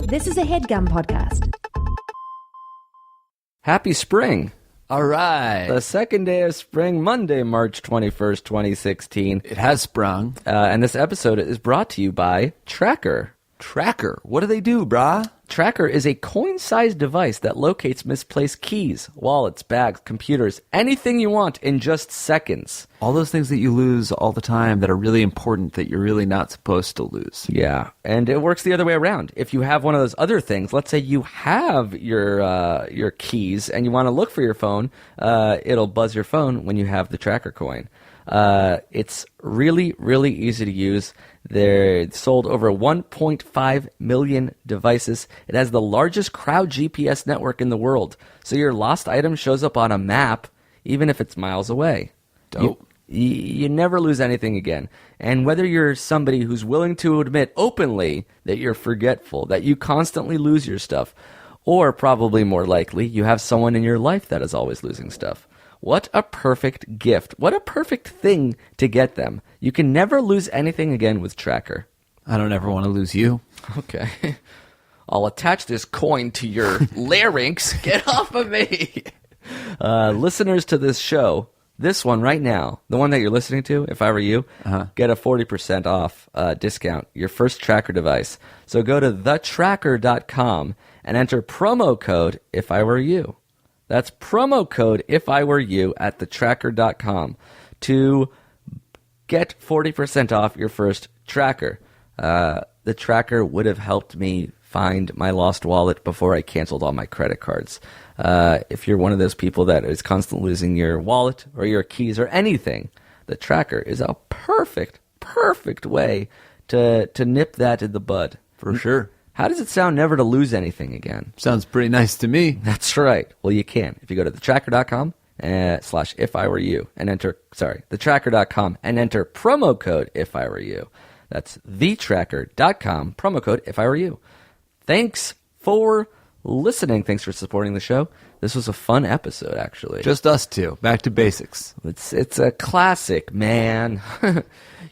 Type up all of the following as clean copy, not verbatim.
This is a HeadGum podcast. Happy spring. All right. The second day of spring, Monday, March 21st, 2016. It has sprung. And this episode is brought to you by Tracker. Tracker. What do they do, brah? Tracker is a coin-sized device that locates misplaced keys, wallets, bags, computers, anything you want in just seconds. All those things that you lose all the time that are really important that you're really not supposed to lose. Yeah, and it works the other way around. If you have one of those other things, let's say you have your keys and you want to look for your phone, it'll buzz your phone when you have the Tracker coin. It's really, really easy to use. They're sold over 1.5 million devices. It has the largest crowd GPS network in the world. So your lost item shows up on a map, even if it's miles away. Dope. You never lose anything again. And whether you're somebody who's willing to admit openly that you're forgetful, that you constantly lose your stuff, or probably more likely, you have someone in your life that is always losing stuff. What a perfect gift. What a perfect thing to get them. You can never lose anything again with Tracker. I don't ever want to lose you. Okay. I'll attach this coin to your larynx. Get off of me. Listeners to this show, this one right now, the one that you're listening to, if I were you, get a 40% off discount, your first Tracker device. So go to thetracker.com and enter promo code if I were you. That's promo code if I were you at thetracker.com to get 40% off your first Tracker. The Tracker would have helped me find my lost wallet before I canceled all my credit cards. If you're one of those people that is constantly losing your wallet or your keys or anything, the Tracker is a perfect way to nip that in the bud. For sure. How does it sound never to lose anything again? Sounds pretty nice to me. That's right. Well, you can. If you go to thetracker.com / if I were you and enter, thetracker.com and enter promo code if I were you. That's thetracker.com, promo code if I were you. Thanks for listening. Thanks for supporting the show. This was a fun episode, actually. Just us two. Back to basics. It's a classic, man.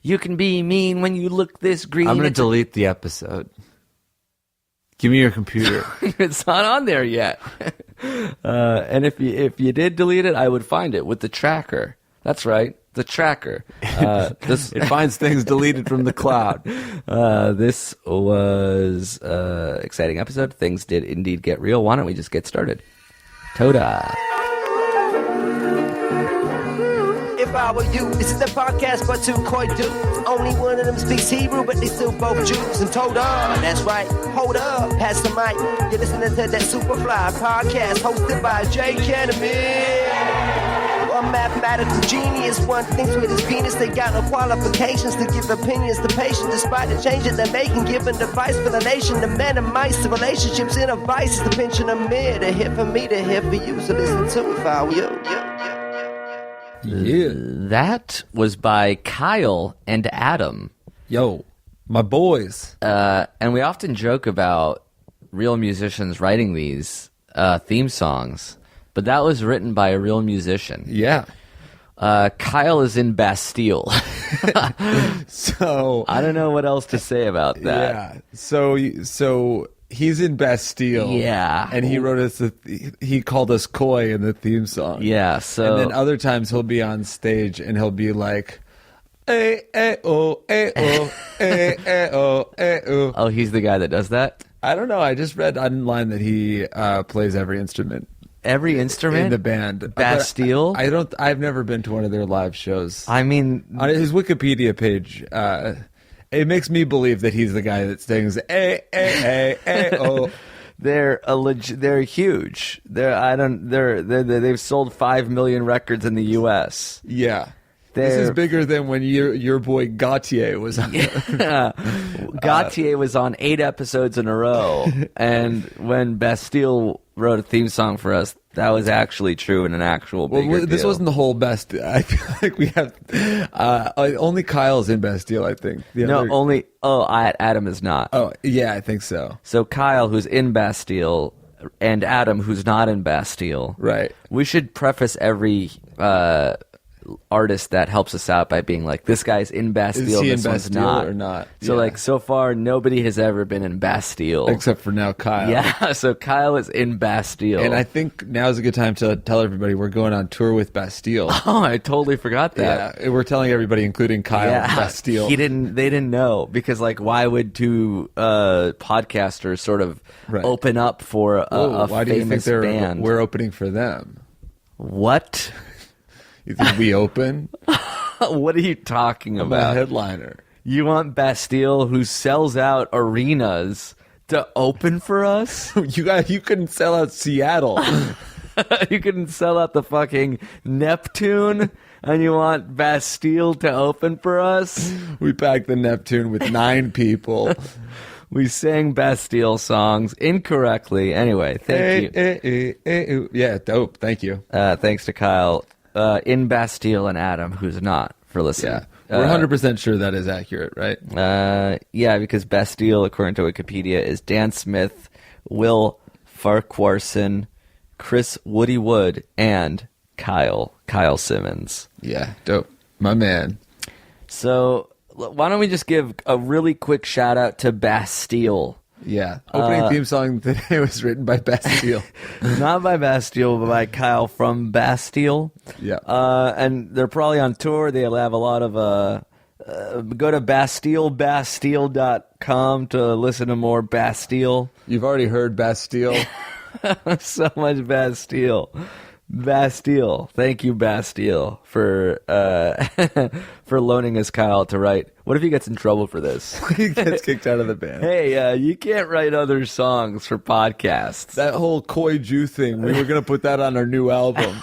You can be mean when you look this green. I'm going to delete the episode. Give me your computer. It's not on there yet. And if you did delete it, I would find it with the Tracker. That's right, the Tracker. It finds things deleted from the cloud. This was an exciting episode. Things did indeed get real. Why don't we just get started? Toda. If I were you, this is the podcast but two coy dudes. Only one of them speaks Hebrew, but they still both Jews. And told up, that's right, hold up, pass the mic. You're listening to that Superfly podcast hosted by Jay Canterman. A mathematical genius, one thinks with his penis. They got no qualifications to give opinions to patients, despite the changes they're making, giving advice for the nation. The men and mice, the relationships in a vice, the pinching of mid. A hit for me, to hit for you. So listen to if I were you. Yeah. That was by Kyle and Adam. Yo, my boys. And we often joke about real musicians writing these theme songs, but that was written by a real musician. Yeah. Kyle is in Bastille. So I don't know what else to say about that. Yeah. So he's in Bastille. Yeah. And he wrote us he called us coy in the theme song. Yeah, so... And then other times he'll be on stage and he'll be like, eh, oh, oh. Oh, he's the guy that does that? I don't know. I just read online that he plays every instrument. Every instrument? In the band. Bastille? I've never been to one of their live shows. I mean... On his Wikipedia page, it makes me believe that he's the guy that sings oh. They're huge. They've sold 5 million records in the U.S. Yeah. This is bigger than when your boy Gautier was on. Yeah. Gautier was on 8 episodes in a row, and when Bastille wrote a theme song for us, that was actually true and an actual bigger this deal. wasn't the whole Bastille. I feel like we have only Kyle's in Bastille, I think. Adam is not. Oh, yeah, I think so. So Kyle, who's in Bastille, and Adam, who's not in Bastille. Right. We should preface every artist that helps us out by being like, this guy's in Bastille, Is he this in one's Bastille not. or not? So Yeah. like so far, nobody has ever been in Bastille. Except for now, Kyle. Yeah, so Kyle is in Bastille. And I think now's a good time to tell everybody we're going on tour with Bastille. Oh, I totally forgot that. Yeah, we're telling everybody, including Kyle, Bastille. They didn't know, because like, why would two podcasters sort of Right. open up for a Why do you think famous band? we're opening for them? What? You think we open? What are you talking I'm a about? headliner. You want Bastille, who sells out arenas, to open for us? You couldn't sell out Seattle. You couldn't sell out the fucking Neptune, and you want Bastille to open for us? We packed the Neptune with 9 people. We sang Bastille songs incorrectly. Anyway, thank you. Yeah, dope. Thank you. Thanks to Kyle in Bastille and Adam, who's not, for listening. Yeah. We're 100% sure that is accurate, right? Yeah, because Bastille, according to Wikipedia, is Dan Smith, Will Farquharson, Chris Woody Wood, and Kyle Simmons. Yeah, dope. My man. So why don't we just give a really quick shout out to Bastille? Yeah. Opening theme song today was written by Bastille. Not by Bastille, but by Kyle from Bastille. Yeah. And they're probably on tour. They'll have a lot of go to bastille.com to listen to more Bastille. You've already heard Bastille. So much Bastille. Thank you, Bastille, for for loaning us Kyle to write. What if he gets in trouble for this? He gets kicked out of the band. Hey, you can't write other songs for podcasts. That whole Koi Jew thing, we were going to put that on our new album.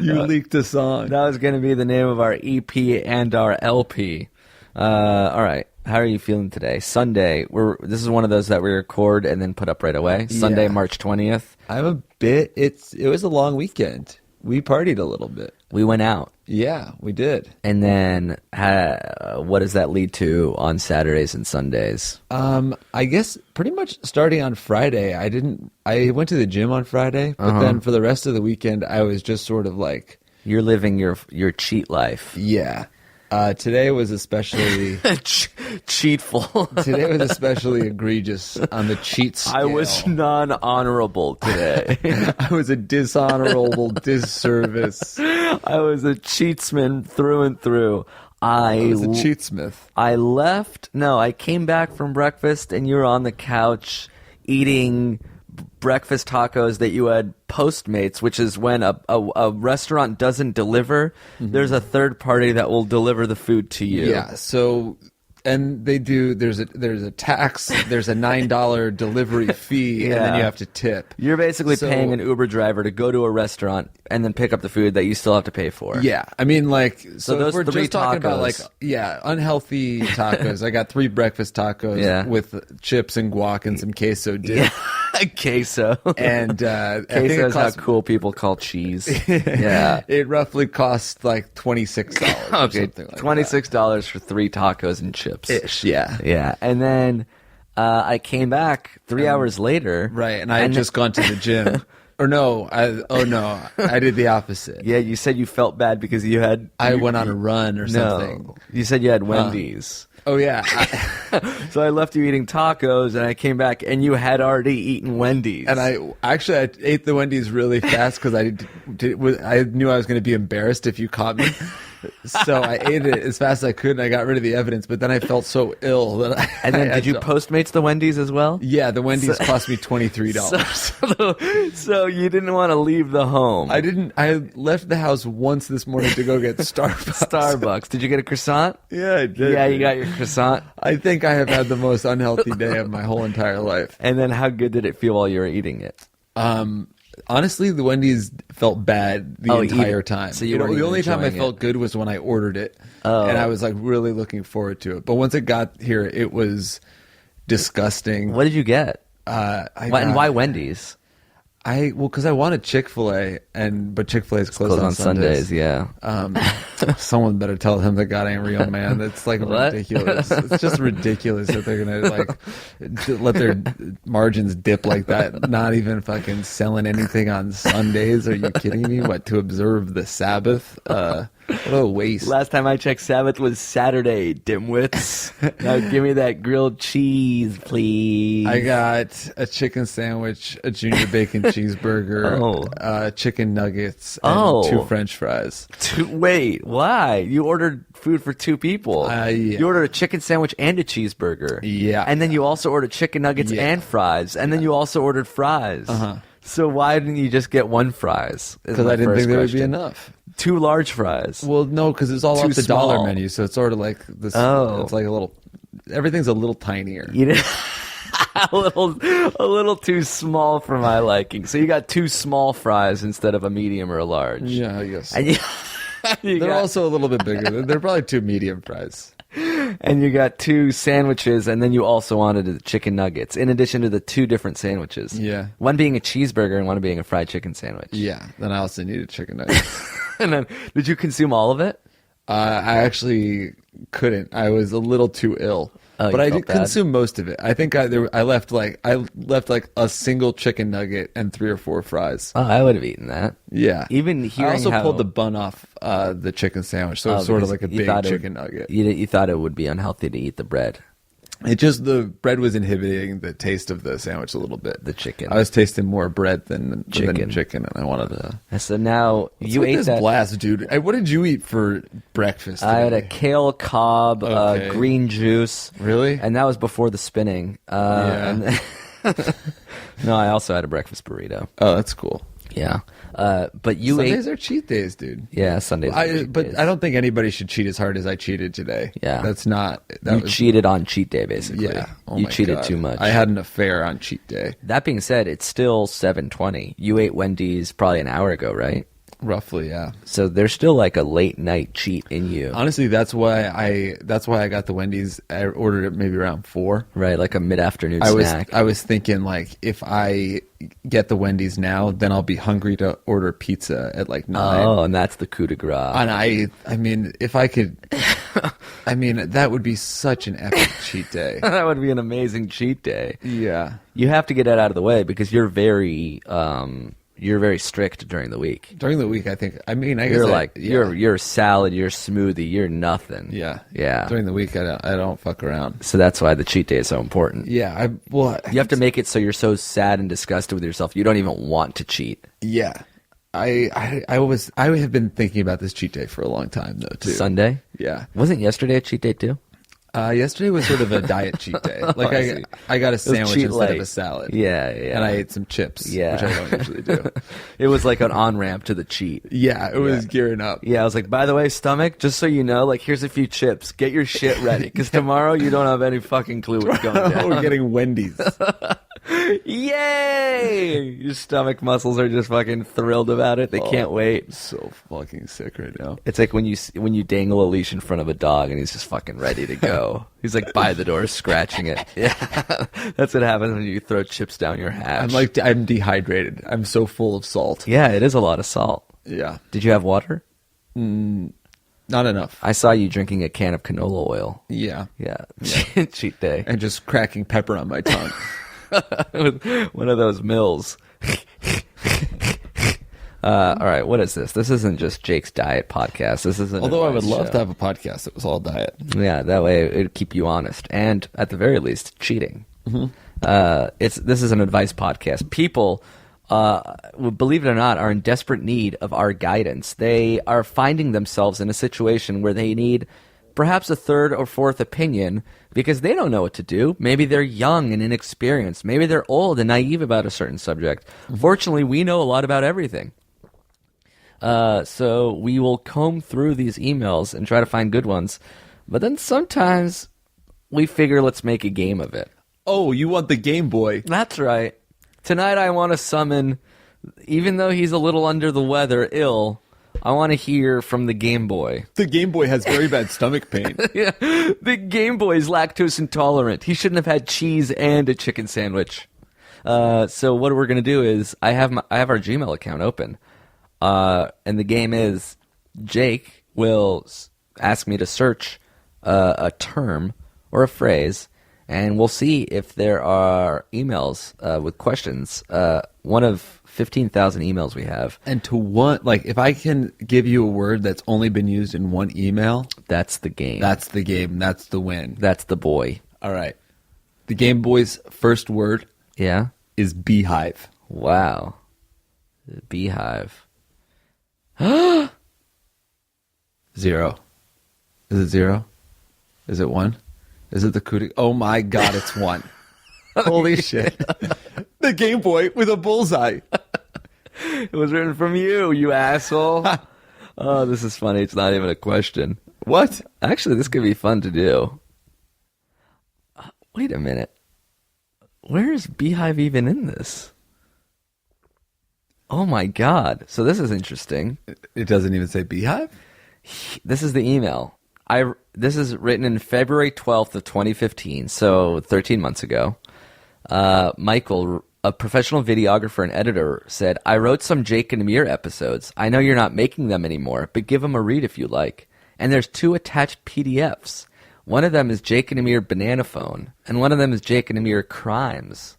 You leaked a song. That was going to be the name of our EP and our LP. All right. How are you feeling today? Sunday. This is one of those that we record and then put up right away. Sunday, Yeah. March 20th. I'm a bit. It was a long weekend. We partied a little bit. We went out. Yeah, we did. And then what does that lead to on Saturdays and Sundays? I guess pretty much starting on Friday. I went to the gym on Friday, but then for the rest of the weekend, I was just sort of like, You're living your cheat life. yeah. Today was especially Cheatful. today was especially egregious on the cheat scale. I was non-honorable today. I was a dishonorable disservice. I was a cheatsman through and through. I was a cheatsmith. I came back from breakfast and you were on the couch eating breakfast tacos that you had Postmates, which is when a restaurant doesn't deliver, there's a third party that will deliver the food to you. Yeah, so and they do. There's a tax. There's a $9 delivery fee, and then you have to tip. You're basically So- paying an Uber driver to go to a restaurant and then pick up the food that you still have to pay for. Yeah, I mean, like, so those if we're three just talking about like, tacos. unhealthy tacos. I got 3 breakfast tacos with chips and guac and some queso dip. Queso. And I think Queso it is how cost, cool people call cheese. Yeah. it roughly cost like $26. Or Okay, something like $26 for 3 tacos and chips. that. Ish, yeah. Yeah, and then I came back 3 hours later. Right, and I had just gone to the gym. Or no, I did the opposite. Yeah, you said you felt bad because you had... I went on a run or something. No, you said you had Wendy's. Oh yeah, So I left you eating tacos, and I came back, and you had already eaten Wendy's. and I ate the Wendy's really fast because I knew I was going to be embarrassed if you caught me. So I ate it as fast as I could, and I got rid of the evidence. But then I felt so ill that I. And then I did you had to- Postmates the Wendy's as well? Yeah, the Wendy's cost me $23. So you didn't want to leave the home. I didn't. I left the house once this morning to go get Starbucks. Starbucks. Did you get a croissant? Yeah, I did. Yeah, you got your croissant. I think I have had the most unhealthy day of my whole entire life. And then how good did it feel while you were eating it? Honestly, the Wendy's felt bad the entire time. So you weren't the even only time I enjoying felt good was when I ordered it, and I was like really looking forward to it. But once it got here, it was disgusting. What did you get? And Why Wendy's? Because I wanted Chick-fil-A, but Chick-fil-A is closed Closed on on Sundays, yeah. Someone better tell him that God ain't real, man. That's like What? ridiculous. It's just ridiculous that they're gonna let their margins dip like that. Not even fucking selling anything on Sundays. Are you kidding me? What, to observe the Sabbath? What a waste. Last time I checked, Sabbath was Saturday, dimwits. Now give me that grilled cheese, please. I got a chicken sandwich, a junior bacon cheeseburger, chicken nuggets, and 2 French fries. Wait, why? You ordered food for 2 people. Yeah. You ordered a chicken sandwich and a cheeseburger. Yeah. And then you also ordered chicken nuggets and fries. And then you also ordered fries. So why didn't you just get 1 fries? Because I didn't think there would be enough. 2 large fries. Well, no, because it's all Too off the small. dollar menu, so it's sort of like this. Oh. It's like a little. Everything's a little tinier. You did a little too small for my liking. So you got 2 small fries instead of a medium or a large. Yeah, I guess. And They're also a little bit bigger. They're probably 2 medium fries. And you got 2 sandwiches, and then you also wanted the chicken nuggets, in addition to the 2 different sandwiches. Yeah. One being a cheeseburger and one being a fried chicken sandwich. Yeah. Then I also needed chicken nuggets. And then, did you consume all of it? I actually couldn't. I was a little too ill. Oh, but you I felt did bad? consume most of it. I think I left like a single chicken nugget and 3 or 4 fries. Oh, I would have eaten that. Yeah. Even I hearing also how- pulled the bun off the chicken sandwich, so it's sort of like a big chicken nugget. You thought it would be unhealthy to eat the bread. It just, the bread was inhibiting the taste of the sandwich a little bit. The chicken. I was tasting more bread than Chicken. chicken, and I wanted to. And so now you ate this that. blast, dude. What did you eat for breakfast I had a today? kale cob, Okay. green juice. Really? And that was before the spinning. Yeah. No, I also had a breakfast burrito. Oh, that's cool. Yeah. But you Sundays ate. are cheat days, dude. Yeah, Sundays. are cheat days. I don't think anybody should cheat as hard as I cheated today. Yeah. That's not. That You was, cheated on cheat day, basically. Yeah. Oh you my cheated God. too much. I had an affair on cheat day. That being said, it's still 7:20. You ate Wendy's probably an hour ago, right? Roughly, yeah. So there's still like a late night cheat in you. Honestly, that's why I got the Wendy's. I ordered it maybe around 4. Right, like a mid-afternoon I snack. was thinking, like, if I get the Wendy's now, then I'll be hungry to order pizza at like 9. Oh, and that's the coup de grace. And I mean, if I could, I mean, that would be such an epic cheat day. That would be an amazing cheat day. Yeah. You have to get that out of the way because you're very strict during the week. During the week, I guess You're like yeah. you're salad, you're smoothie, you're nothing. Yeah. Yeah. During the week, I don't fuck around. So that's why the cheat day is so important. Yeah. You have to make it so you're so sad and disgusted with yourself you don't even want to cheat. Yeah. I have been thinking about this cheat day for a long time though too. Sunday? Yeah. Wasn't yesterday a cheat day too? Yesterday was sort of a diet cheat day. Like I see. I got a was sandwich cheat instead late. of a salad. Yeah. And I ate some chips, Yeah. which I don't usually do. It was like an on-ramp to the cheat. Yeah, it was gearing up. Yeah, I was like, by the way, stomach, just so you know, like, here's a few chips. Get your shit ready, because tomorrow you don't have any fucking clue what's going down. We're getting Wendy's. Yay! Your stomach muscles are just fucking thrilled about it. They can't wait. So fucking sick right now. It's like when you dangle a leash in front of a dog and he's just fucking ready to go. He's like by the door scratching it. Yeah, that's what happens when you throw chips down your hatch. I'm dehydrated. I'm so full of salt. Yeah, it is a lot of salt. Yeah. Did you have water? Not enough. I saw you drinking a can of canola oil. Yeah. Yeah. Cheat day. And just cracking pepper on my tongue. With one of those mills. All right, what is this? This isn't just Jake's diet podcast. This isn't. Although I would advice love show. to have a podcast that was all diet. Yeah, that way it'd keep you honest, and at the very least, cheating. Mm-hmm. This is an advice podcast. People, believe it or not, are in desperate need of our guidance. They are finding themselves in a situation where they need perhaps a third or fourth opinion because they don't know what to do. Maybe they're young and inexperienced. Maybe they're old and naive about a certain subject. Fortunately, we know a lot about everything. So we will comb through these emails and try to find good ones. But then sometimes we figure let's make a game of it. Oh, you want the Game Boy? That's right. Tonight I want to summon, even though he's a little under the weather, ill, I want to hear from the Game Boy. The Game Boy has very bad stomach pain. Yeah, the Game Boy is lactose intolerant. He shouldn't have had cheese and a chicken sandwich. So what we're gonna do is I have our Gmail account open, and the game is Jake will ask me to search a term or a phrase, And we'll see if there are emails with questions. One of 15,000 emails we have. And to what, like, if I can give you a word that's only been used in one email, that's the game. That's the game. That's the win. That's the boy. All right. The Game Boy's first word is Beehive. Wow. Beehive. 0. Is it 0? Is it 1? Is it the cootie? Oh my God, it's 1. Holy shit. The Game Boy with a bullseye. It was written from you, you asshole. Oh, this is funny. It's not even a question. What? Actually, this could be fun to do. Wait a minute. Where is Beehive even in this? Oh my God. So this is interesting. It doesn't even say Beehive? This is the email. This is written in February 12th of 2015, so 13 months ago. Michael, a professional videographer and editor, said, I wrote some Jake and Amir episodes. I know you're not making them anymore, but give them a read if you like. And there's 2 attached PDFs. One of them is Jake and Amir Banana Phone, and one of them is Jake and Amir Crimes.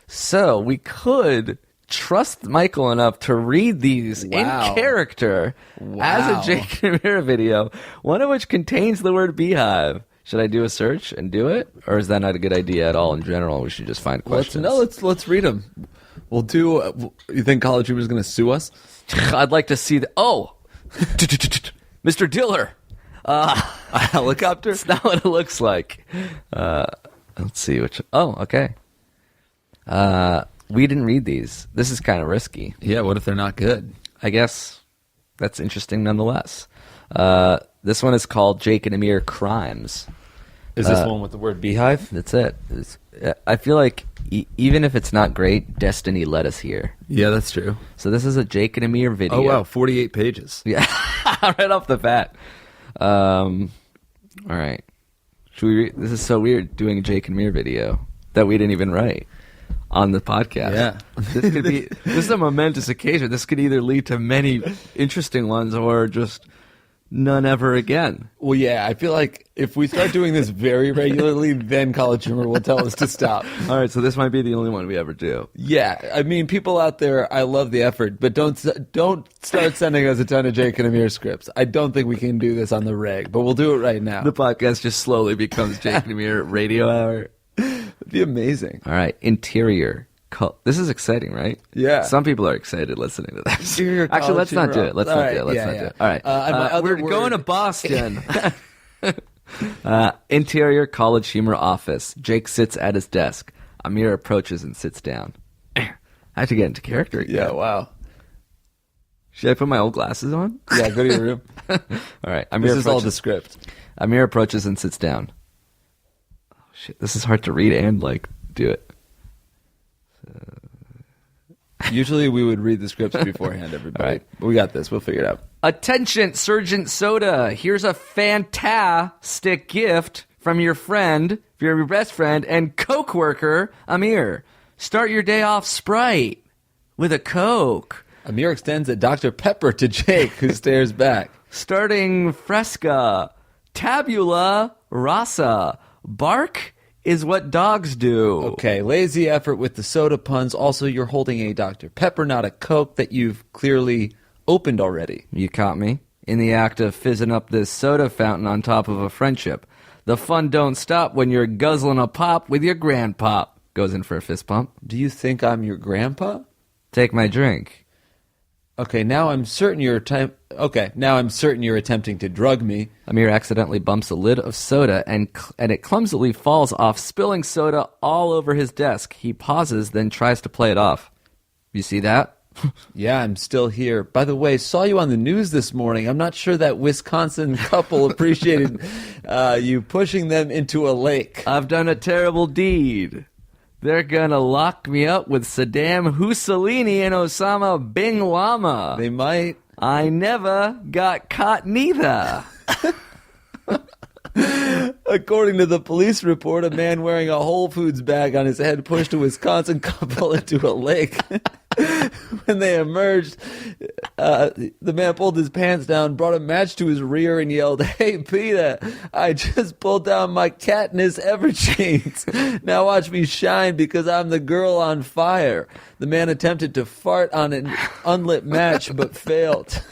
So we could trust Michael enough to read these in character as a Jake and Amir video, one of which contains the word Beehive. Should I do a search and do it, or is that not a good idea at all in general? We should just find questions. Let's read them. We'll do. You think College Humor is going to sue us? I'd like to see the. Oh, Mr. Diller, a helicopter. That's not what it looks like. Let's see which. Oh, okay. We didn't read these. This is kind of risky. Yeah. What if they're not good? I guess that's interesting nonetheless. This one is called Jake and Amir Crimes. Is this one with the word Beehive? That's it. I feel like even if it's not great, Destiny led us here. Yeah, that's true. So this is a Jake and Amir video. Oh, wow. 48 pages. Yeah. Right off the bat. All right. Should we read? This is so weird doing a Jake and Amir video that we didn't even write on the podcast. Yeah. This is a momentous occasion. This could either lead to many interesting ones or just none ever again. Well, yeah, I feel like if we start doing this very regularly, then College Humor will tell us to stop. All right, so this might be the only one we ever do. Yeah, I mean, people out there, I love the effort, but don't start sending us a ton of Jake and Amir scripts. I don't think we can do this on the reg, but we'll do it right now. The podcast just slowly becomes Jake and Amir Radio Hour. It'd be amazing. All right, interior. This is exciting, right? Yeah. Some people are excited listening to this. Interior Actually, let's not do it. Let's not do it. Let's not do it. All right. We're going to Boston. Interior College Humor office. Jake sits at his desk. Amir approaches and sits down. I have to get into character again. Yeah, wow. Should I put my old glasses on? Yeah, go to your room. All right. Amir this is all the script. Amir approaches and sits down. Oh, shit. This is hard to read and, do it. Usually we would read the scripts beforehand, everybody. All right. But we got this. We'll figure it out. Attention, Sergeant Soda. Here's a fantastic gift from your friend, your best friend, and Coke worker, Amir. Start your day off Sprite with a Coke. Amir extends a Dr. Pepper to Jake, who stares back. Starting Fresca. Tabula rasa. Bark is what dogs do. Okay, lazy effort with the soda puns. Also, you're holding a Dr. Pepper, not a Coke that you've clearly opened already. You caught me. In the act of fizzing up this soda fountain on top of a friendship. The fun don't stop when you're guzzling a pop with your grandpop. Goes in for a fist pump. Do you think I'm your grandpa? Take my drink. Okay, now I'm certain you're attempting to drug me. Amir accidentally bumps a lid of soda and it clumsily falls off, spilling soda all over his desk. He pauses, then tries to play it off. You see that? Yeah, I'm still here. By the way, saw you on the news this morning. I'm not sure that Wisconsin couple appreciated you pushing them into a lake. I've done a terrible deed. They're gonna lock me up with Saddam Hussein and Osama bin Laden. They might. I never got caught neither. According to the police report, a man wearing a Whole Foods bag on his head pushed a Wisconsin couple into a lake. When they emerged, the man pulled his pants down, brought a match to his rear, and yelled, "Hey, Peter, I just pulled down my Katniss Everchains. Now watch me shine because I'm the girl on fire." The man attempted to fart on an unlit match, but failed.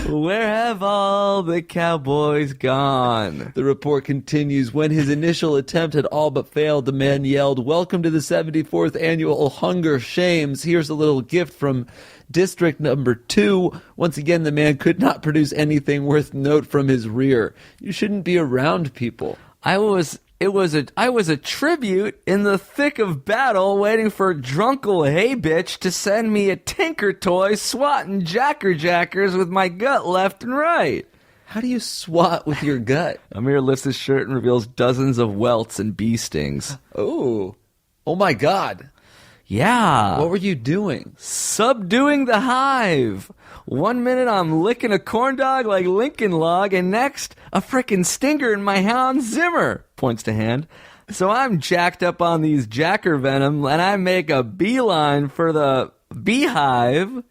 Where have all the cowboys gone? The report continues. When his initial attempt had all but failed, the man yelled, "Welcome to the 74th annual Hunger Shames. Here's a little gift from District Number 2. Once again, the man could not produce anything worth note from his rear. You shouldn't be around people. I was a tribute in the thick of battle, waiting for Drunkle Hey Bitch to send me a tinker toy swatting jackers with my gut left and right. How do you swat with your gut? Amir lifts his shirt and reveals dozens of welts and bee stings. Oh my God. Yeah. What were you doing? Subduing the hive. 1 minute I'm licking a corn dog like Lincoln Log, and next, a frickin' stinger in my Hans Zimmer, points to hand. So I'm jacked up on these jacker venom, and I make a beeline for the Beehive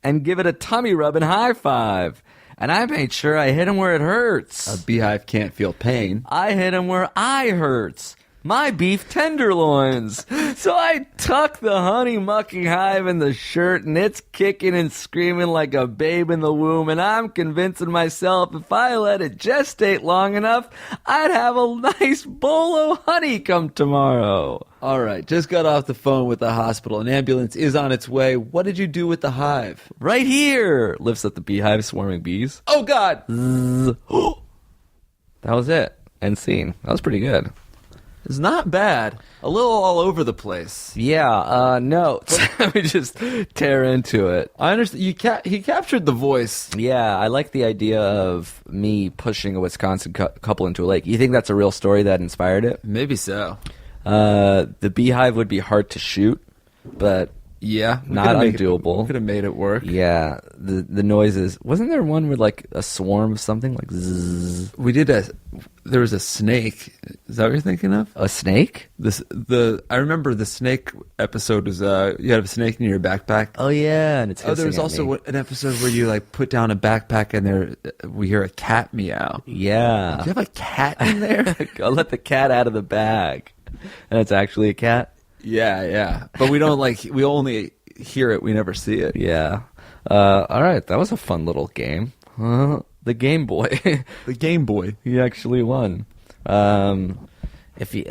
and give it a tummy rub and high five. And I made sure I hit him where it hurts. A beehive can't feel pain. I hit him where I hurts. My beef tenderloins. So I tuck the honey mucking hive in the shirt, and it's kicking and screaming like a babe in the womb, and I'm convincing myself if I let it gestate long enough, I'd have a nice bowl of honey come tomorrow. All right, just got off the phone with the hospital. An ambulance is on its way. What did you do with the hive? Right here, lifts up the beehive swarming bees. Oh, God! That was it. End scene. That was pretty good. It's not bad. A little all over the place. Yeah, notes. We just tear into it. I understand. He captured the voice. Yeah, I like the idea of me pushing a Wisconsin couple into a lake. You think that's a real story that inspired it? Maybe so. The beehive would be hard to shoot, but yeah, not undoable. Could have made it work. Yeah, the noises. Wasn't there one with like a swarm of something like zzz? There was a snake. Is that what you're thinking of? A snake? I remember the snake episode was you have a snake in your backpack. Oh yeah, and it's hissing there was at also me. an episode where you like put down a backpack and we hear a cat meow. Yeah. Do you have a cat in there? I'll let the cat out of the bag, and it's actually a cat. Yeah. But we don't we only hear it. We never see it. Yeah. All right, that was a fun little game. The Game Boy. The Game Boy. He actually won. If he,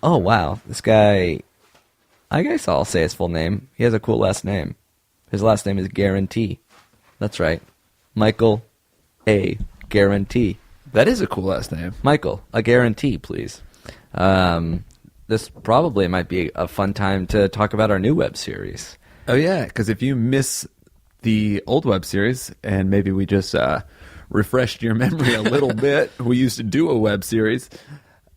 oh wow, this guy. I guess I'll say his full name. He has a cool last name. His last name is Guarantee. That's right, Michael A. Guarantee. That is a cool last name. Michael, a guarantee, please. This probably might be a fun time to talk about our new web series. Oh yeah, because if you miss the old web series, and maybe we just refreshed your memory a little bit, we used to do a web series.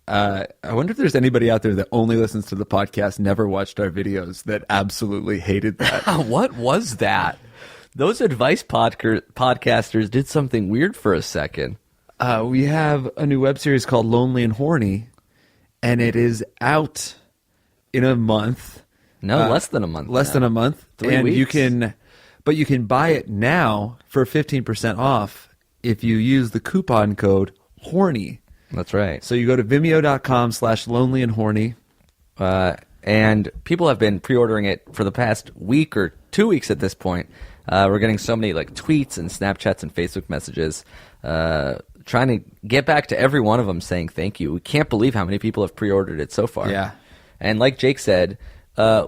I wonder if there's anybody out there that only listens to the podcast, never watched our videos, that absolutely hated that. What was that? Those advice podcasters did something weird for a second. We have a new web series called Lonely and Horny, and it is out in a month. No, less than a month. Less than a month. 3 and weeks. you can buy it now for 15% off if you use the coupon code HORNY. That's right. So you go to vimeo.com/lonely and horny. And people have been pre-ordering it for the past week or 2 weeks at this point. We're getting so many like tweets and Snapchats and Facebook messages trying to get back to every one of them saying thank you. We can't believe how many people have pre-ordered it so far. Yeah. And like Jake said,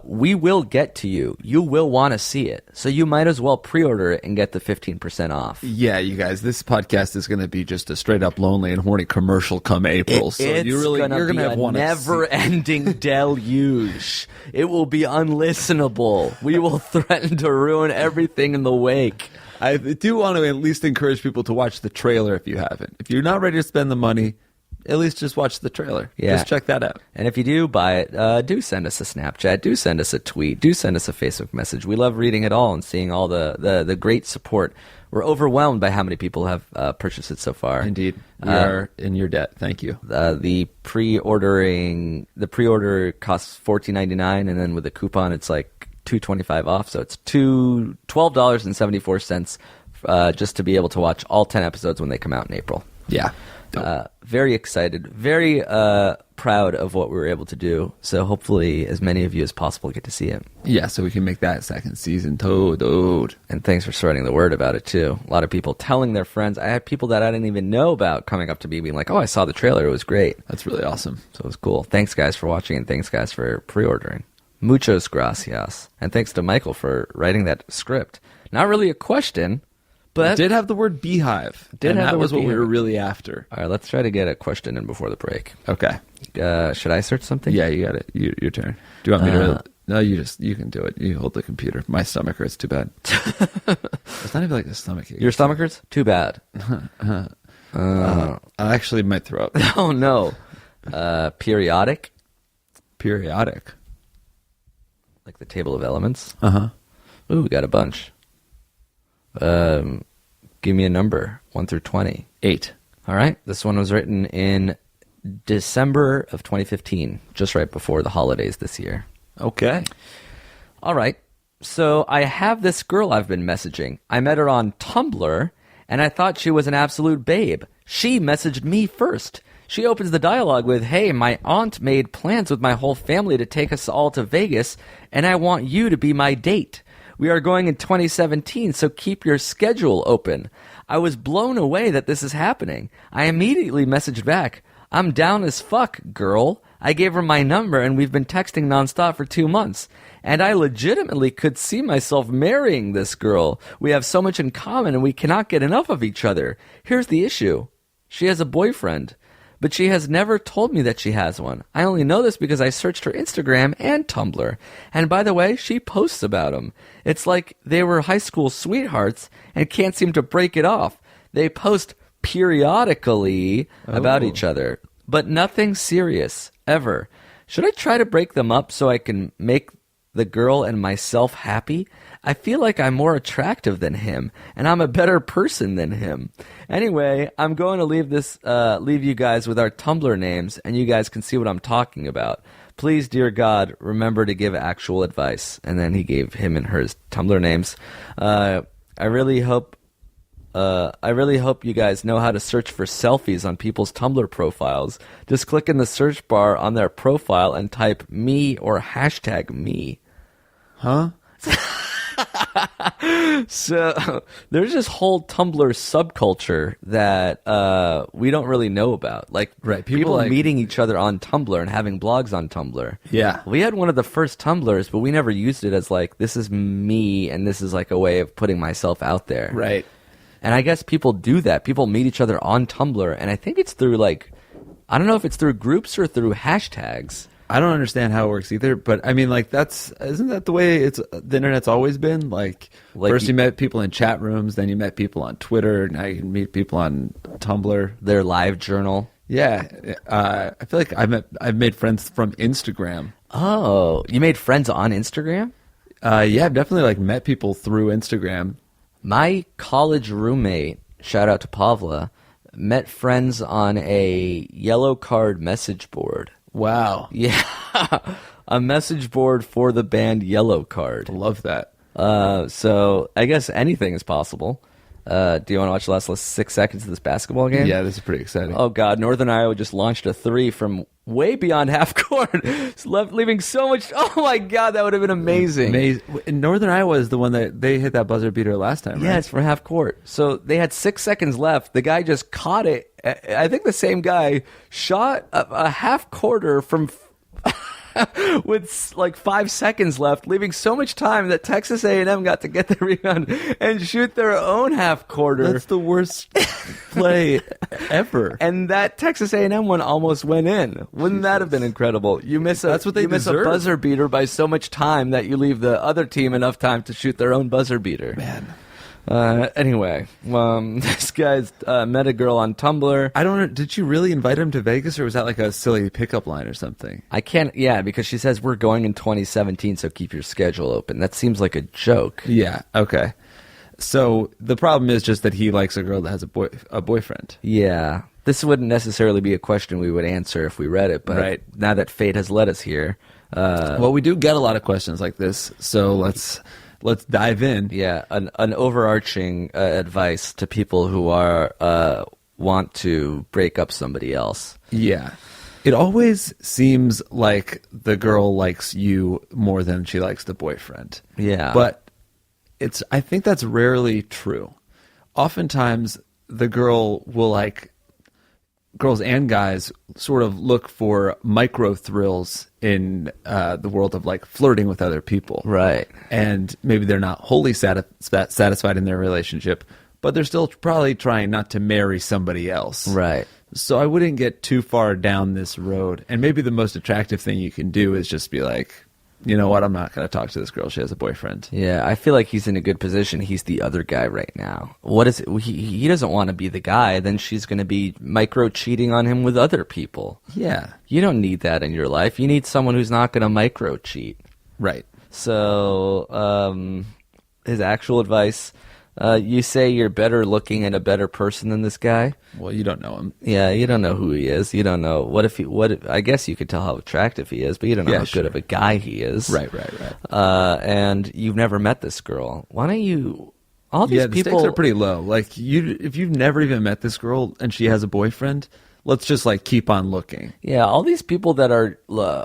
we will get to you. You will want to see it. So you might as well pre-order it and get the 15% off. Yeah, you guys, this podcast is going to be just a straight up lonely and horny commercial come April. You're going to have one never-ending deluge. It will be unlistenable. We will threaten to ruin everything in the wake. I do want to at least encourage people to watch the trailer if you haven't. If you're not ready to spend the money, at least just watch the trailer. Yeah. Just check that out. And if you do buy it, do send us a Snapchat, do send us a tweet, do send us a Facebook message. We love reading it all and seeing all the great support. We're overwhelmed by how many people have purchased it so far. Indeed. We are in your debt. Thank you. The pre-order costs $14.99, and then with a coupon it's like $2.25 off. So it's $12.74 just to be able to watch all 10 episodes when they come out in April. Yeah. Very excited, very proud of what we were able to do. So hopefully as many of you as possible get to see it. Yeah, so we can make that second season toad. And thanks for spreading the word about it, too. A lot of people telling their friends. I had people that I didn't even know about coming up to me being like, oh, I saw the trailer. It was great. That's really awesome. So it was cool. Thanks, guys, for watching, and thanks, guys, for pre-ordering. Muchos gracias. And thanks to Michael for writing that script. Not really a question, but... It did have the word Beehive. That was what we were really after. All right, let's try to get a question in before the break. Okay. Should I search something? Yeah, you got it. Your turn. Do you want me to... No, you can do it. You hold the computer. My stomach hurts too bad. It's not even like a stomach ache. Your stomach hurts? Too bad. I actually might throw up. Oh, no. Periodic? Periodic. Like the table of elements? Uh-huh. Ooh, we got a bunch. Give me a number, 1 through 20. 8. All right. This one was written in December of 2015, just right before the holidays this year. Okay. All right. So I have this girl I've been messaging. I met her on Tumblr, and I thought she was an absolute babe. She messaged me first. She opens the dialogue with, hey, my aunt made plans with my whole family to take us all to Vegas, and I want you to be my date. We are going in 2017, so keep your schedule open. I was blown away that this is happening. I immediately messaged back, I'm down as fuck, girl. I gave her my number, and we've been texting nonstop for 2 months. And I legitimately could see myself marrying this girl. We have so much in common, and we cannot get enough of each other. Here's the issue. She has a boyfriend. But she has never told me that she has one. I only know this because I searched her Instagram and Tumblr. And by the way, she posts about him. It's like they were high school sweethearts and can't seem to break it off. They post periodically about each other, but nothing serious, ever. Should I try to break them up so I can make the girl and myself happy? I feel like I'm more attractive than him, and I'm a better person than him. Anyway, I'm going to leave you guys with our Tumblr names, and you guys can see what I'm talking about. Please, dear God, remember to give actual advice. And then he gave him and hers Tumblr names. I really hope you guys know how to search for selfies on people's Tumblr profiles. Just click in the search bar on their profile and type me or hashtag me. Huh? So there's this whole Tumblr subculture that we don't really know about. Like, right, people like, meeting each other on Tumblr and having blogs on Tumblr. Yeah. We had one of the first Tumblrs, but we never used it as like, this is me and this is like a way of putting myself out there. Right. And I guess people do that. People meet each other on Tumblr, and I think it's through like, I don't know if it's through groups or through hashtags. I don't understand how it works either, but I mean, like, isn't that the way the internet's always been? Like first you met people in chat rooms, then you met people on Twitter, now you can meet people on Tumblr. Their live journal. Yeah, I feel like I've made friends from Instagram. Oh, you made friends on Instagram? Yeah, I've definitely like met people through Instagram. My college roommate, shout out to Pavla, met friends on a yellow card message board. Wow. Yeah. A message board for the band Yellow Card. Love that. So I guess anything is possible. Do you want to watch the last 6 seconds of this basketball game? Yeah, this is pretty exciting. Oh, God. Northern Iowa just launched a 3 from way beyond half court. Leaving so much. Oh, my God. That would have been amazing. And Northern Iowa is the one that they hit that buzzer beater last time, right? Yeah, it's from half court. So they had 6 seconds left. The guy just caught it. I think the same guy shot a half quarter from with like 5 seconds left, leaving so much time that Texas A&M got to get the rebound and shoot their own half quarter. That's the worst play ever. And that Texas A&M one almost went in. Wouldn't that have been incredible? That's what they miss a buzzer beater by so much time that you leave the other team enough time to shoot their own buzzer beater. Man. Anyway, this guy's met a girl on Tumblr. I don't know. Did you really invite him to Vegas, or was that like a silly pickup line or something? I can't. Yeah, because she says we're going in 2017, so keep your schedule open. That seems like a joke. Yeah. Okay. So the problem is just that he likes a girl that has a boyfriend. Yeah, This wouldn't necessarily be a question we would answer if we read it, but Right. now that fate has led us here, Well, we do get a lot of questions like this, so let's dive in. yeah, an overarching advice to people who are want to break up somebody else. Yeah. It always seems like the girl likes you more than she likes the boyfriend. Yeah. But I think that's rarely true. Oftentimes the girl will girls and guys sort of look for micro thrills in the world of like flirting with other people. Right. And maybe they're not wholly satisfied in their relationship, but they're still probably trying not to marry somebody else. Right. So I wouldn't get too far down this road. And maybe the most attractive thing you can do is just be like, you know what, I'm not going to talk to this girl. She has a boyfriend. Yeah, I feel like he's in a good position. He's the other guy right now. What is it? He doesn't want to be the guy. Then she's going to be micro cheating on him with other people. Yeah. You don't need that in your life. You need someone who's not going to micro cheat. Right. So, his actual advice, you say you're better looking and a better person than this guy. Well, you don't know him. Yeah, you don't know who he is. You don't know I guess you could tell how attractive he is, but you don't know how good of a guy he is. Right. And you've never met this girl. Why don't you? All these Yeah, the people stakes are pretty low. Like if you've never even met this girl and she has a boyfriend, let's just like keep on looking. Yeah, all these people that are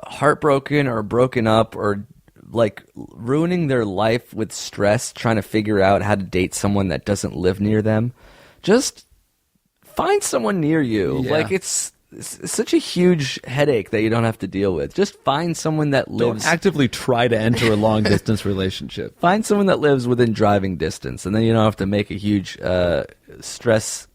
heartbroken or broken up or like ruining their life with stress, trying to figure out how to date someone that doesn't live near them. Just find someone near you. Yeah. Like it's such a huge headache that you don't have to deal with. Just find someone that lives. Don't actively try to enter a long distance relationship. Find someone that lives within driving distance, and then you don't have to make a huge stress.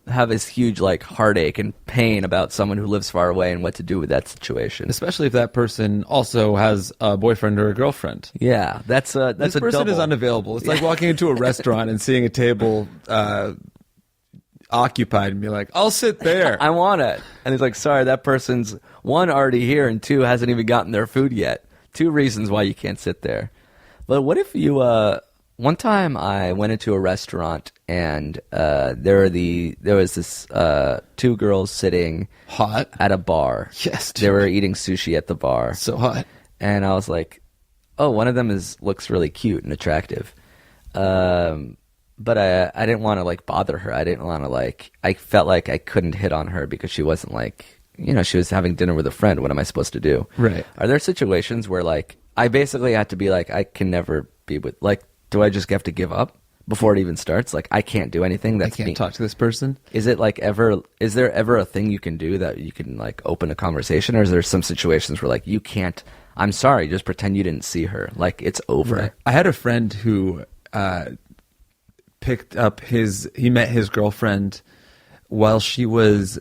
Have this huge like heartache and pain about someone who lives far away and what to do with that situation. Especially if that person also has a boyfriend or a girlfriend. Yeah, that's This a person double. is unavailable. It's like walking into a restaurant and seeing a table occupied and be like, I'll sit there. I want it. And he's like, sorry, that person's one already here and two hasn't even gotten their food yet. 2 reasons why you can't sit there. But what if you one time I went into a restaurant and there was this 2 girls sitting Hot. at a bar. Yes, They were eating sushi at the bar. So hot. And I was like, oh, one of them looks really cute and attractive. But I didn't want to like bother her. I didn't want to I felt like I couldn't hit on her because she wasn't she was having dinner with a friend. What am I supposed to do? Right. Are there situations where I basically had to be like, I can never be with, do I just have to give up before it even starts? Like, I can't do anything. I can't talk to this person. Is it is there ever a thing you can do that you can open a conversation? Or is there some situations where you can't, I'm sorry, just pretend you didn't see her. It's over. Right. I had a friend who he met his girlfriend while she was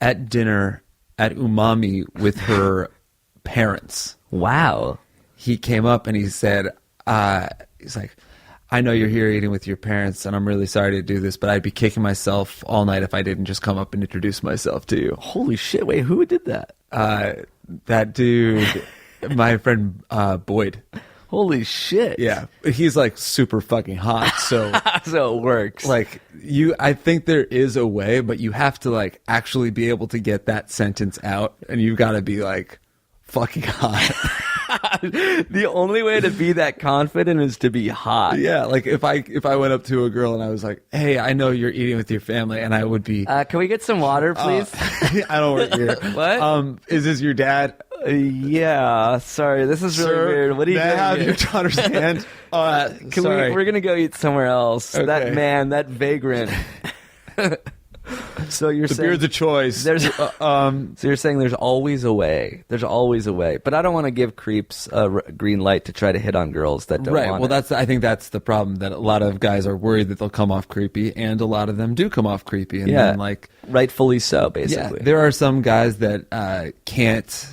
at dinner at Umami with her parents. Wow. He came up and he said, he's like, I know you're here eating with your parents and I'm really sorry to do this, but I'd be kicking myself all night if I didn't just come up and introduce myself to you. Holy shit. Wait, who did that? That dude, my friend Boyd. Holy shit. Yeah. He's super fucking hot. So So it works. I think there is a way, but you have to actually be able to get that sentence out and you've got to be fucking hot. The only way to be that confident is to be hot. Yeah, if I went up to a girl and I was like, "Hey, I know you're eating with your family," and I would be, can we get some water, please? I don't work here. What? Is this your dad? Yeah. Sorry, this is really Sir, weird. What are you may I doing have here? your daughter's hand? Sorry. We're gonna go eat somewhere else. Okay. That man, that vagrant. So you're The saying beard's a choice. there's so you're saying there's always a way. There's always a way. But I don't want to give creeps a green light to try to hit on girls that don't Right. want Well, it. I think that's the problem, that a lot of guys are worried that they'll come off creepy, and a lot of them do come off creepy. And Yeah. then rightfully so, yeah, basically. there are some guys that can't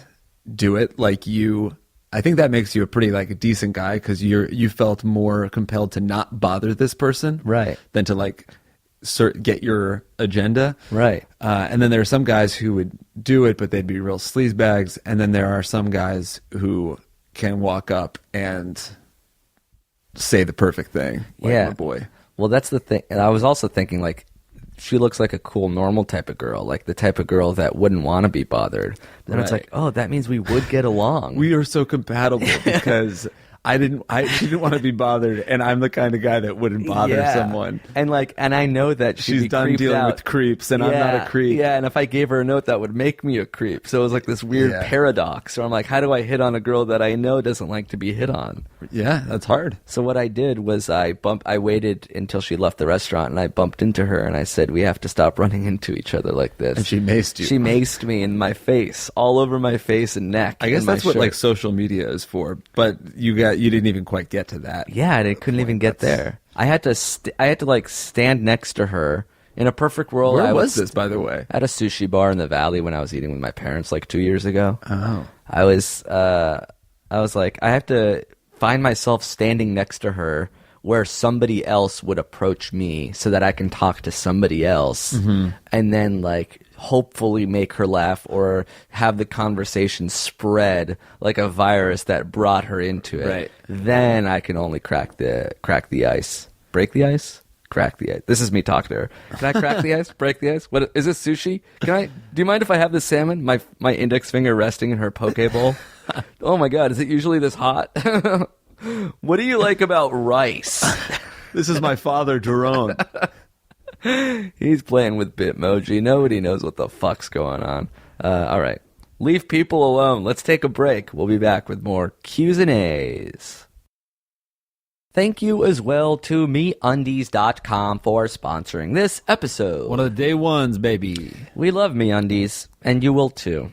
do it like you. I think that makes you a pretty a decent guy because you felt more compelled to not bother this person, Right. than to get your agenda, Right. And then there are some guys who would do it, but they'd be real sleazebags. And then there are some guys who can walk up and say the perfect thing, like Yeah. my boy. Well, that's the thing. And I was also thinking, she looks like a cool, normal type of girl, like the type of girl that wouldn't want to be bothered. Then it's Right. like, oh, that means we would get along. We are so compatible because she didn't want to be bothered, and I'm the kind of guy that wouldn't bother someone. And I know that she'd She's be done creeped dealing out. with creeps, and I'm not a creep. Yeah, and if I gave her a note, that would make me a creep. So it was like this weird paradox. Where I'm like, how do I hit on a girl that I know doesn't like to be hit on? Yeah, that's hard. So what I did was I waited until she left the restaurant, and I bumped into her, and I said, we have to stop running into each other like this. And she maced you. She maced me in my face, all over my face and neck. I guess and my that's what shirt. like social media is for. But you didn't even quite get to that. Yeah, and I couldn't even get there. I had to stand next to her. In a perfect world, Where I was this, by the way? At a sushi bar in the Valley when I was eating with my parents like 2 years ago. Oh. I was like, I have to find myself standing next to her where somebody else would approach me so that I can talk to somebody else, and then like hopefully make her laugh or have the conversation spread like a virus that brought her into it. Right. Then I can only crack the ice. Break the ice? Crack the ice. This is me talking to her. Can I crack the ice? Break the ice? What is this, sushi? Do you mind if I have this salmon? My index finger resting in her poke bowl. Oh my god, is it usually this hot? What do you like about rice? This is my father, Jerome. He's playing with Bitmoji. Nobody knows what the fuck's going on. All right. Leave people alone. Let's take a break. We'll be back with more Q's and A's. Thank you as well to MeUndies.com for sponsoring this episode. One of the day ones, baby. We love MeUndies, and you will too.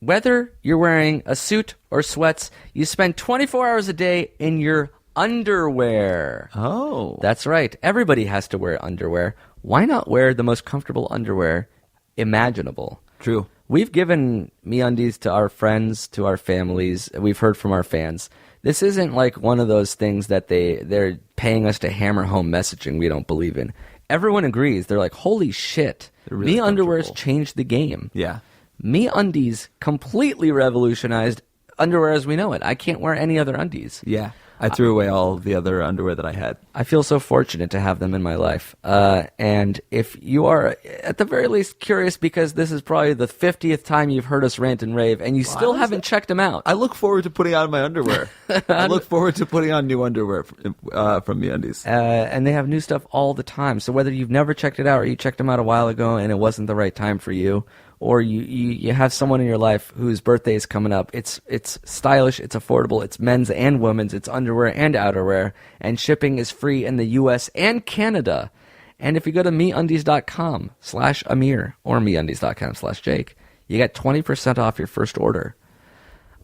Whether you're wearing a suit or sweats, you spend 24 hours a day in your underwear. Oh. That's right. Everybody has to wear underwear. Why not wear the most comfortable underwear imaginable? True. We've given MeUndies to our friends, to our families. We've heard from our fans. This isn't like one of those things that they're paying us to hammer home messaging we don't believe in. Everyone agrees. They're like, holy shit. Really MeUnderwear's changed the game. Yeah. MeUndies completely revolutionized underwear as we know it. I can't wear any other undies. Yeah. I threw away all the other underwear that I had. I feel so fortunate to have them in my life. And if you are, at the very least, curious because this is probably the 50th time you've heard us rant and rave, and you still haven't checked them out. I look forward to putting on my underwear. I look forward to putting on new underwear from MeUndies. And they have new stuff all the time. So whether you've never checked it out or you checked them out a while ago and it wasn't the right time for you, or you have someone in your life whose birthday is coming up, it's stylish, it's affordable, it's men's and women's, it's underwear and outerwear, and shipping is free in the U.S. and Canada. And if you go to MeUndies.com/Amir or MeUndies.com/Jake, you get 20% off your first order.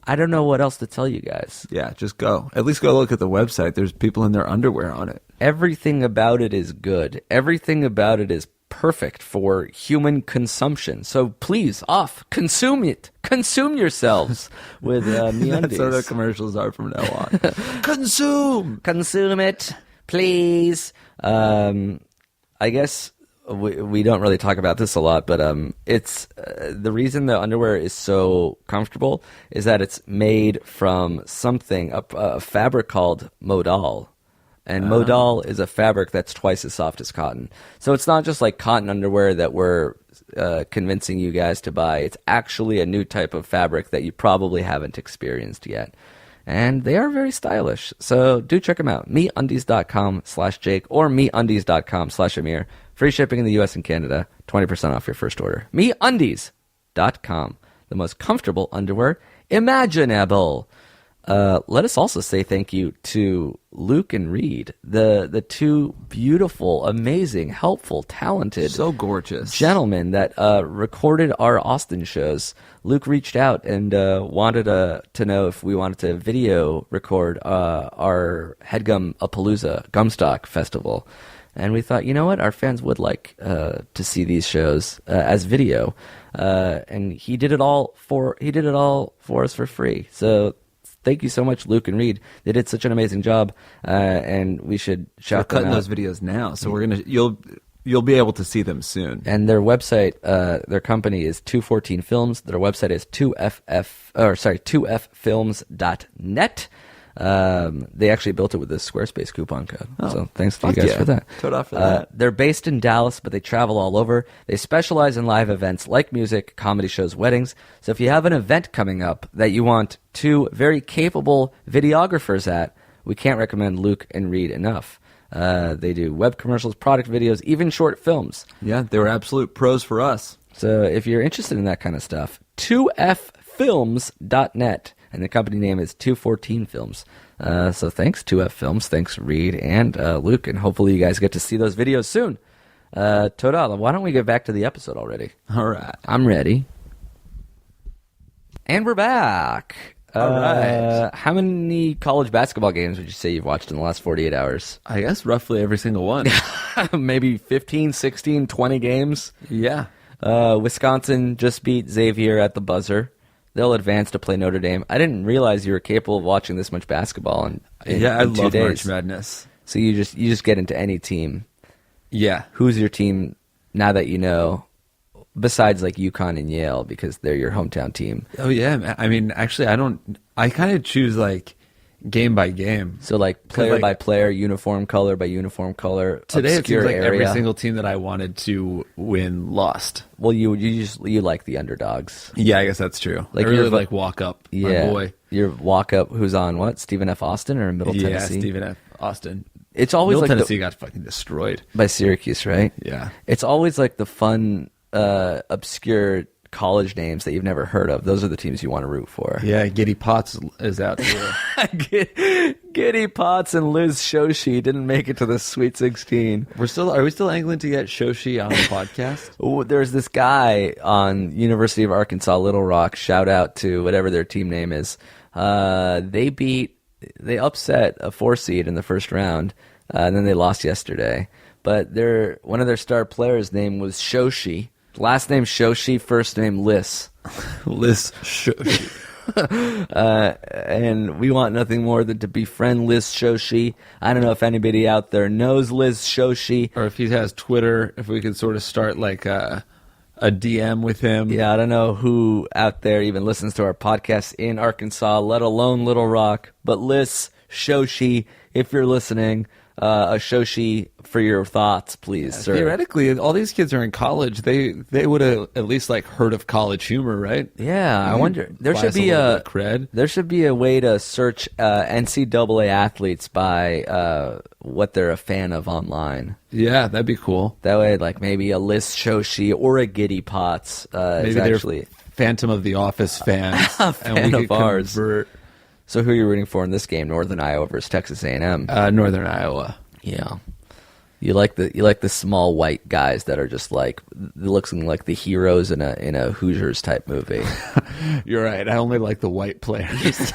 I don't know what else to tell you guys. Yeah, just go. At least go look at the website. There's people in their underwear on it. Everything about it is good. Everything about it is perfect for human consumption. So please, consume it. Consume yourselves with MeUndies. That's how the commercials are from now on. Consume it, please. I guess we don't really talk about this a lot, but it's the reason the underwear is so comfortable is that it's made from something, a fabric called modal. And modal is a fabric that's twice as soft as cotton. So it's not just like cotton underwear that we're convincing you guys to buy. It's actually a new type of fabric that you probably haven't experienced yet. And they are very stylish. So do check them out. MeUndies.com/Jake or MeUndies.com/Amir. Free shipping in the U.S. and Canada. 20% off your first order. MeUndies.com. The most comfortable underwear imaginable. Let us also say thank you to Luke and Reed, the two beautiful, amazing, helpful, talented, so gorgeous gentlemen that recorded our Austin shows. Luke reached out and wanted to know if we wanted to video record our Headgum-A-Palooza Gumstock Festival. And we thought, you know what, our fans would like to see these shows as video. And he did it all for us for free. So thank you so much, Luke and Reed. They did such an amazing job, and we should shout them out. We're cutting those videos now, so you'll be able to see them soon. And their website, their company is 214 Films. Their website is 2ffilms.net. They actually built it with this Squarespace coupon code. So thanks to you fuck guys yeah. for that. Toda for that. They're based in Dallas, but they travel all over. They specialize in live events like music, comedy shows, weddings. So if you have an event coming up that you want two very capable videographers at, we can't recommend Luke and Reed enough. They do web commercials, product videos, even short films. Yeah, they were absolute pros for us. So if you're interested in that kind of stuff, 2ffilms.net. And the company name is 214 Films. So thanks, 2F Films. Thanks, Reed and Luke. And hopefully you guys get to see those videos soon. Toda, why don't we get back to the episode already? All right. I'm ready. And we're back. All right. How many college basketball games would you say you've watched in the last 48 hours? I guess roughly every single one. Maybe 15, 16, 20 games? Yeah. Wisconsin just beat Xavier at the buzzer. They'll advance to play Notre Dame. I didn't realize you were capable of watching this much basketball in I 2 love days. March Madness. So you just get into any team. Yeah. Who's your team now that you know, besides like UConn and Yale, because they're your hometown team? Oh, yeah. I mean, actually, I kind of choose like game by game. So like player by player, uniform color by uniform color. Today it obscure seems like area. every single team that I wanted to win lost. Well, you like the underdogs. Yeah, I guess that's true. Like I really you're- like walk up, Yeah, my boy. your walk up. Who's on what? Stephen F. Austin or Middle Yeah, Tennessee? Stephen F. Austin. It's always Middle like Tennessee got fucking destroyed. by Syracuse, right? Yeah. It's always like the fun, obscure college names that you've never heard of. Those are the teams you want to root for. Yeah, Giddy Potts is out too. Giddy Potts and Liz Shoshi didn't make it to the Sweet 16. Are we still angling to get Shoshi on the podcast? Oh, there's this guy on University of Arkansas Little Rock. Shout out to whatever their team name is. They upset a 4 seed in the first round, and then they lost yesterday. But one of their star players' name was Shoshi. Last name Shoshi, first name Liz. Liz Shoshi. And we want nothing more than to befriend Liz Shoshi. I don't know if anybody out there knows Liz Shoshi. Or if he has Twitter, if we could sort of start like a DM with him. Yeah, I don't know who out there even listens to our podcast in Arkansas, let alone Little Rock. But Liz Shoshi, if you're listening, a Shoshi for your thoughts, please, sir. Theoretically, all these kids are in college. They would have at least like heard of college humor, right? Yeah, I wonder. There Buy should us be little a bit of cred. There should be a way to search NCAA athletes by what they're a fan of online. Yeah, that'd be cool. That way, like maybe a Liz Shoshi or a Giddy Potts Maybe is they're actually Phantom of the Office fans, fan and we of could ours. convert So who are you rooting for in this game? Northern Iowa versus Texas A&M. Northern Iowa. Yeah. You like the small white guys that are just like looking like the heroes in a Hoosiers type movie. You're right. I only like the white players.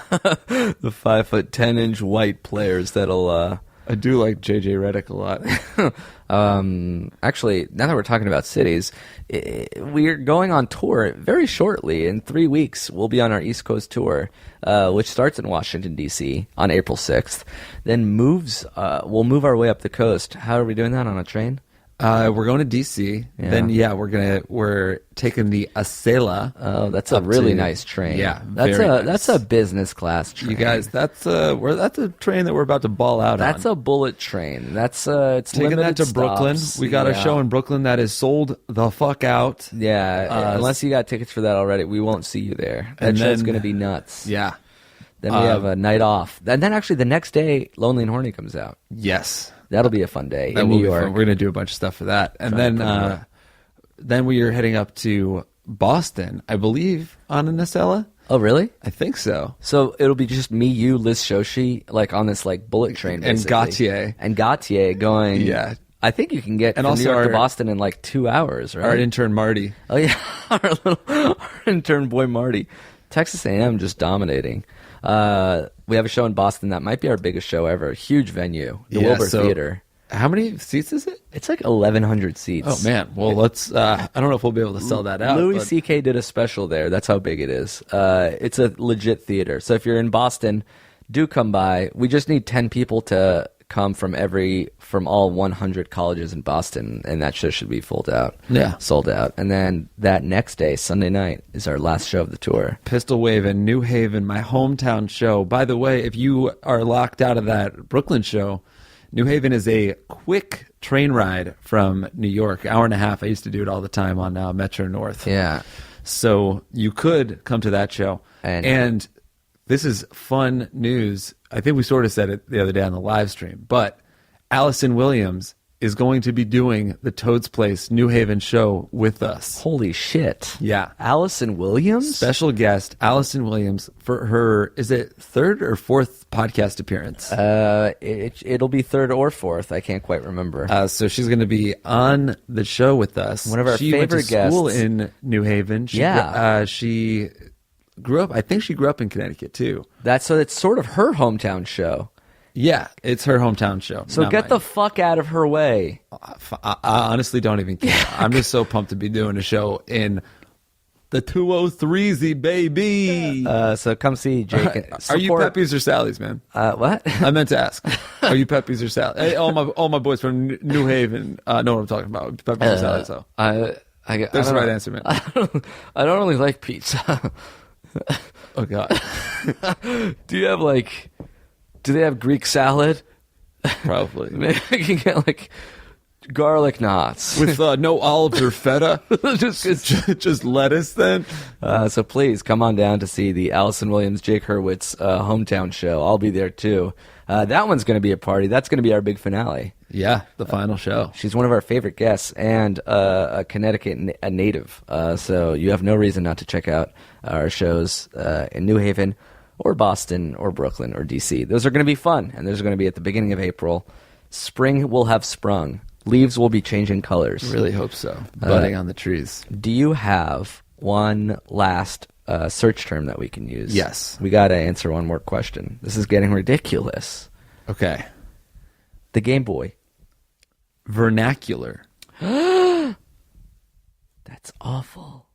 The 5'10" white players that'll. I do like JJ Redick a lot. Actually, now that we're talking about cities, we're going on tour very shortly. In 3 weeks, we'll be on our East Coast tour, which starts in Washington, D.C. on April 6th. Then we'll move our way up the coast. How are we doing that, on a train? We're going to DC. Yeah. Then we're taking the Acela. Oh, that's a really nice train. Yeah, that's very nice. that's a business class train. You guys, that's a train that we're about to ball out That's on. a bullet train. That's it's Taking that limited to Brooklyn. stops. We got a Yeah. show in Brooklyn that is sold the fuck out. Yeah, unless you got tickets for that already, we won't see you there. That And show's then- going to be nuts. Yeah. Then we have a night off. And then actually the next day, Lonely and Horny comes out. Yes. That'll be a fun day That in will New be York. fun. We're gonna do a bunch of stuff for that, and Trying to put it then we are heading up to Boston, I believe, on a Nacella. Oh, really? I think so. So it'll be just me, you, Liz Shoshi, like on this like bullet train, And basically. Gautier. And Gautier going. Yeah. I think you can get And from also New York to our- Boston in like 2 hours, right? Our intern Marty. Oh yeah, our intern boy Marty. Texas A&M just dominating. We have a show in Boston that might be our biggest show ever. Huge venue, the Wilbur Theater. How many seats is it? It's like 1,100 seats. Oh man. Well, let's. I don't know if we'll be able to sell that out. Louis but- C.K. did a special there. That's how big it is. It's a legit theater. So if you're in Boston, do come by. We just need 10 people to come from all 100 colleges in Boston, and that show should be sold out. And then that next day, Sunday night, is our last show of the tour. Pistol Wave in New Haven, my hometown show. By the way, if you are locked out of that Brooklyn show, New Haven is a quick train ride from New York, hour and a half. I used to do it all the time on Metro North. Yeah. So you could come to that show. And this is fun news. I think we sort of said it the other day on the live stream, but Allison Williams is going to be doing the Toad's Place New Haven show with us. Holy shit. Yeah. Allison Williams? Special guest, Allison Williams, for her, is it third or fourth podcast appearance? It'll be third or fourth. I can't quite remember. So she's going to be on the show with us. One of our she favorite went to school guests. in New Haven. She grew up, I think she grew up in Connecticut too. So it's sort of her hometown show. Yeah, it's her hometown show. So get the fuck out of her way. I honestly don't even care. I'm just so pumped to be doing a show in the 203Z, baby. So come see Jake. Are you Peppies or Sally's, man? What? I meant to ask. Are you Peppies or Sally's? Hey, all my boys from New Haven know what I'm talking about. Peppies or Sally's, though. That's the right answer, man. I don't really like pizza. Oh, God. Do they have Greek salad? Probably. Maybe I can get garlic knots with no olives or feta. just lettuce then. So please come on down to see the Allison Williams Jake Hurwitz hometown show. I'll be there too. That one's going to be a party. That's going to be our big finale. Yeah, the final show. She's one of our favorite guests and a Connecticut native. So you have no reason not to check out our shows in New Haven or Boston or Brooklyn or DC. Those are going to be fun, and those are going to be at the beginning of April. Spring will have sprung. Leaves will be changing colors. Really hope so. Budding on the trees. Do you have one last search term that we can use? Yes. We got to answer one more question. This is getting ridiculous. Okay. The Game Boy. Vernacular. That's awful.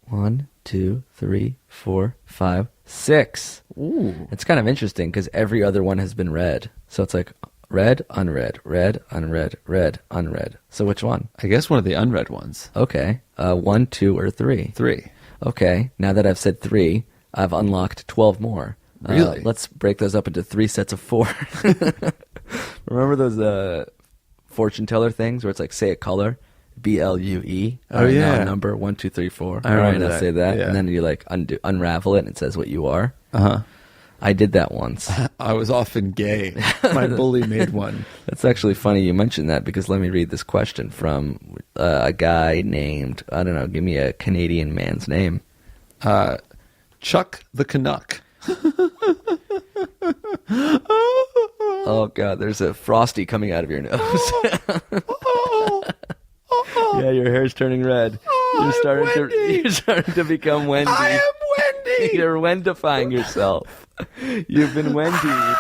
1, 2, 3, 4, 5, 6. Ooh. It's kind of interesting because every other one has been read. So it's like read, unread, read, unread, read, unread. So which one? I guess one of the unread ones. Okay. 1, 2, or 3? 3. Okay. Now that I've said 3, I've unlocked 12 more. Really? Let's break those up into 3 sets of 4. Remember those fortune teller things where it's like say a color? BLUE. Oh, yeah. Now number 1, 2, 3, 4. I remember I'll that. say that. Yeah. And then you unravel it and it says what you are. Uh-huh. I did that once. I was often gay. My bully made one. That's actually funny you mentioned that because let me read this question from a guy named, I don't know, give me a Canadian man's name. Chuck the Canuck. Oh, God, there's a frosty coming out of your nose. Yeah, your hair's turning red. You're starting to become Wendy. I am Wendy. You're Wendifying yourself. You've been Wendied.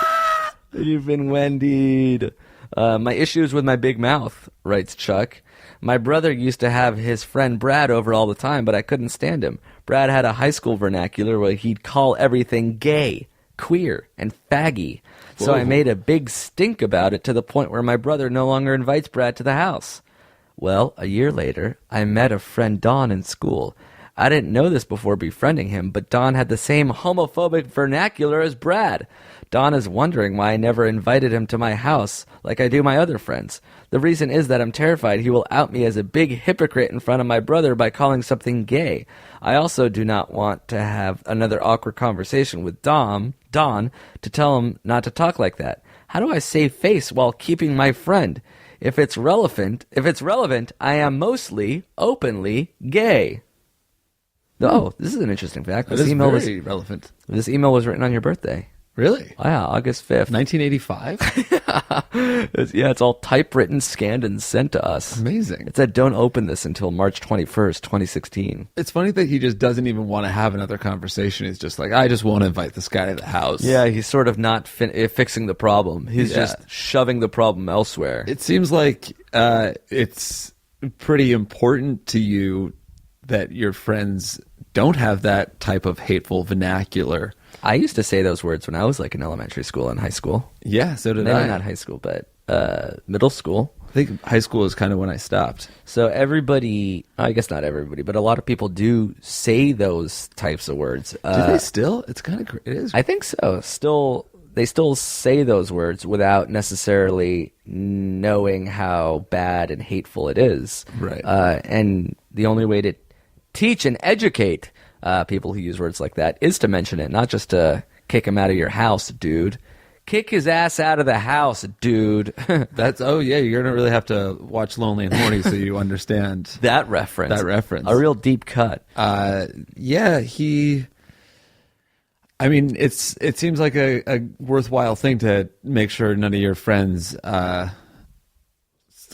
You've been Wendied. My issues with my big mouth, writes Chuck. My brother used to have his friend Brad over all the time, but I couldn't stand him. Brad had a high school vernacular where he'd call everything gay, queer, and faggy. So I made a big stink about it to the point where my brother no longer invites Brad to the house. Well, a year later, I met a friend Don in school. I didn't know this before befriending him, but Don had the same homophobic vernacular as Brad. Don is wondering why I never invited him to my house like I do my other friends. The reason is that I'm terrified he will out me as a big hypocrite in front of my brother by calling something gay. I also do not want to have another awkward conversation with Don, to tell him not to talk like that. How do I save face while keeping my friend? If it's relevant, I am mostly openly gay. Oh, this is an interesting fact. This email is very relevant. This email was written on your birthday. Really? Wow, August 5th. 1985? Yeah, it's all typewritten, scanned, and sent to us. Amazing. It said, don't open this until March 21st, 2016. It's funny that he just doesn't even want to have another conversation. He's just like, I just won't invite this guy to the house. Yeah, he's sort of not fixing the problem. He's just shoving the problem elsewhere. It seems like it's pretty important to you that your friends don't have that type of hateful vernacular. I used to say those words when I was like in elementary school and high school. Yeah, so did Maybe I. not high school, but middle school. I think high school is kind of when I stopped. So everybody, I guess not everybody, but a lot of people do say those types of words. Do they still? It's kind of it is. I think so. They still say those words without necessarily knowing how bad and hateful it is. Right. And the only way to teach and educate people who use words like that is to mention it, not just to kick him out of your house, dude. Kick his ass out of the house, dude. You're gonna really have to watch Lonely and Horny so you understand that reference. A real deep cut. I mean, it seems like a worthwhile thing to make sure none of your friends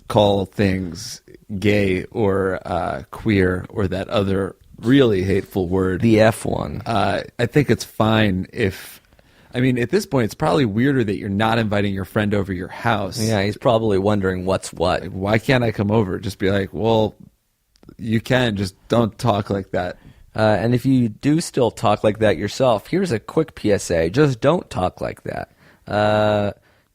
call things gay or queer or that other really hateful word. The F one. I think it's fine if... I mean, at this point, it's probably weirder that you're not inviting your friend over your house. Yeah, he's probably wondering what's what. Like, why can't I come over? Just be like, well, you can. Just don't talk like that. And if you do still talk like that yourself, here's a quick PSA. Just don't talk like that.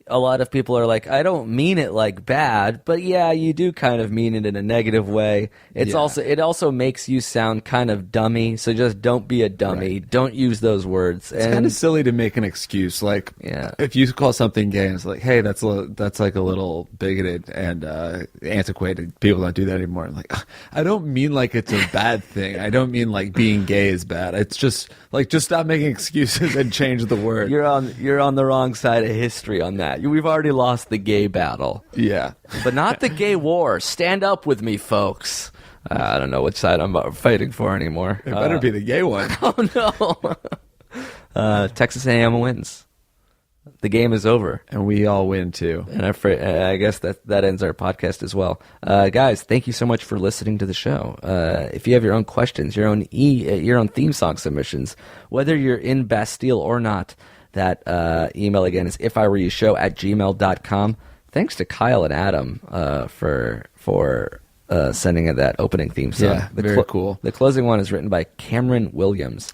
A lot of people are like, I don't mean it like bad, but yeah, you do kind of mean it in a negative way. It also makes you sound kind of dummy, so just don't be a dummy. Right. Don't use those words. It's kind of silly to make an excuse. Like, if you call something gay and it's like, hey, that's like a little bigoted and antiquated. People don't do that anymore. I'm like, I don't mean like it's a bad thing. I don't mean like being gay is bad. It's just like, just stop making excuses and change the word. You're on the wrong side of history on that. We've already lost the gay battle. Yeah. But not the gay war. Stand up with me, folks. I don't know which side I'm fighting for anymore. It better be the gay one. Oh, no. Texas A&M wins. The game is over. And we all win, too. And I guess that ends our podcast as well. Guys, thank you so much for listening to the show. If you have your own questions, your own theme song submissions, whether you're in Bastille or not, that email again is ifiwereyoushow@gmail.com. Thanks to Kyle and Adam for sending that opening theme song. Yeah, very cool. The closing one is written by Cameron Williams.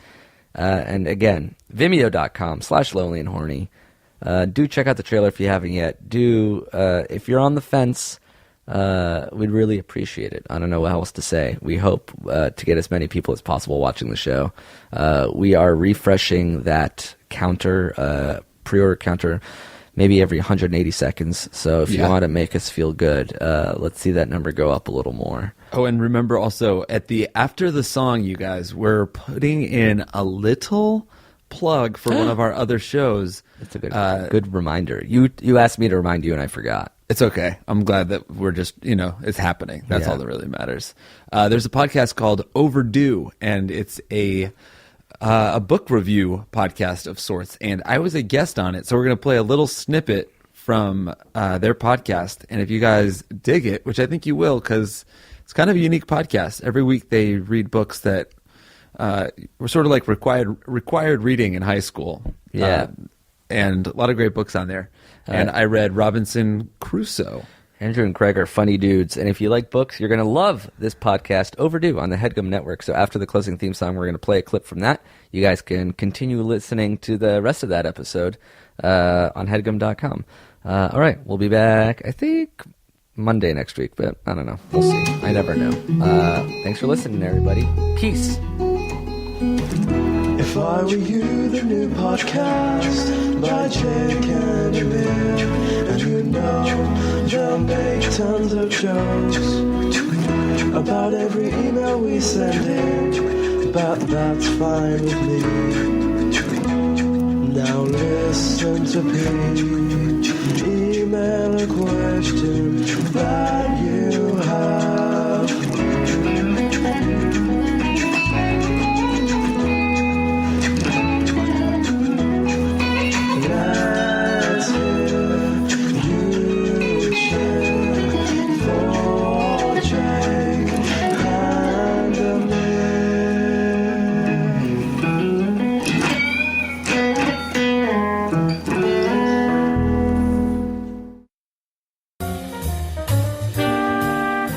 And again, vimeo.com/lonelyandhorny. Do check out the trailer if you haven't yet. If you're on the fence, we'd really appreciate it. I don't know what else to say. We hope to get as many people as possible watching the show. We are refreshing that counter, pre-order counter, maybe every 180 seconds. So if you want to make us feel good, let's see that number go up a little more. Oh, and remember also, after the song, you guys, we're putting in a little plug for one of our other shows. It's a good reminder. You asked me to remind you, and I forgot. It's okay. I'm glad that we're just, it's happening. That's all that really matters. There's a podcast called Overdue, and it's a book review podcast of sorts, and I was a guest on it, so we're going to play a little snippet from their podcast, and if you guys dig it, which I think you will, because it's kind of a unique podcast. Every week they read books that were sort of like required reading in high school. Yeah. And a lot of great books on there. And I read Robinson Crusoe. Andrew and Craig are funny dudes, and if you like books, you're going to love this podcast, Overdue, on the HeadGum Network. So after the closing theme song, we're going to play a clip from that. You guys can continue listening to the rest of that episode on headgum.com. All right, we'll be back, I think, Monday next week, but I don't know. We'll see. I never know. Thanks for listening, everybody. Peace. If I were you, the new podcast by Jake and Emil, and you know they'll make tons of jokes about every email we send in, but that's fine with me. Now listen to Pete, email a question that you have.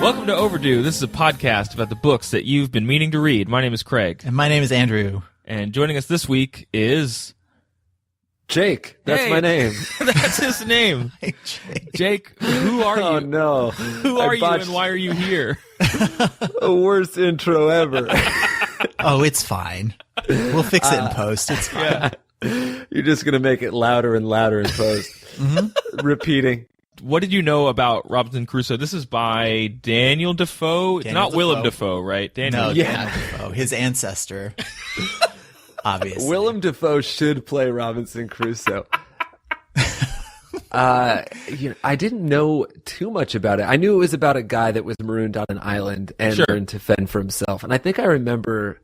Welcome to Overdue. This is a podcast about the books that you've been meaning to read. My name is Craig. And my name is Andrew. And joining us this week is Jake. That's Hey. my name. that's his name. Jake, who are you? Oh no. Who are you and why are you here? The worst intro ever. Oh, it's fine. We'll fix it in post. It's fine. Yeah. You're just gonna make it louder and louder in post. Repeating. What did you know about Robinson Crusoe? This is by Daniel Defoe. It's Daniel not Willem Defoe. Dafoe, right? Daniel. No, Yeah. Daniel Defoe, his ancestor. Obviously. Willem Dafoe should play Robinson Crusoe. I didn't know too much about it. I knew it was about a guy that was marooned on an island and Sure. learned to fend for himself. And I think I remember,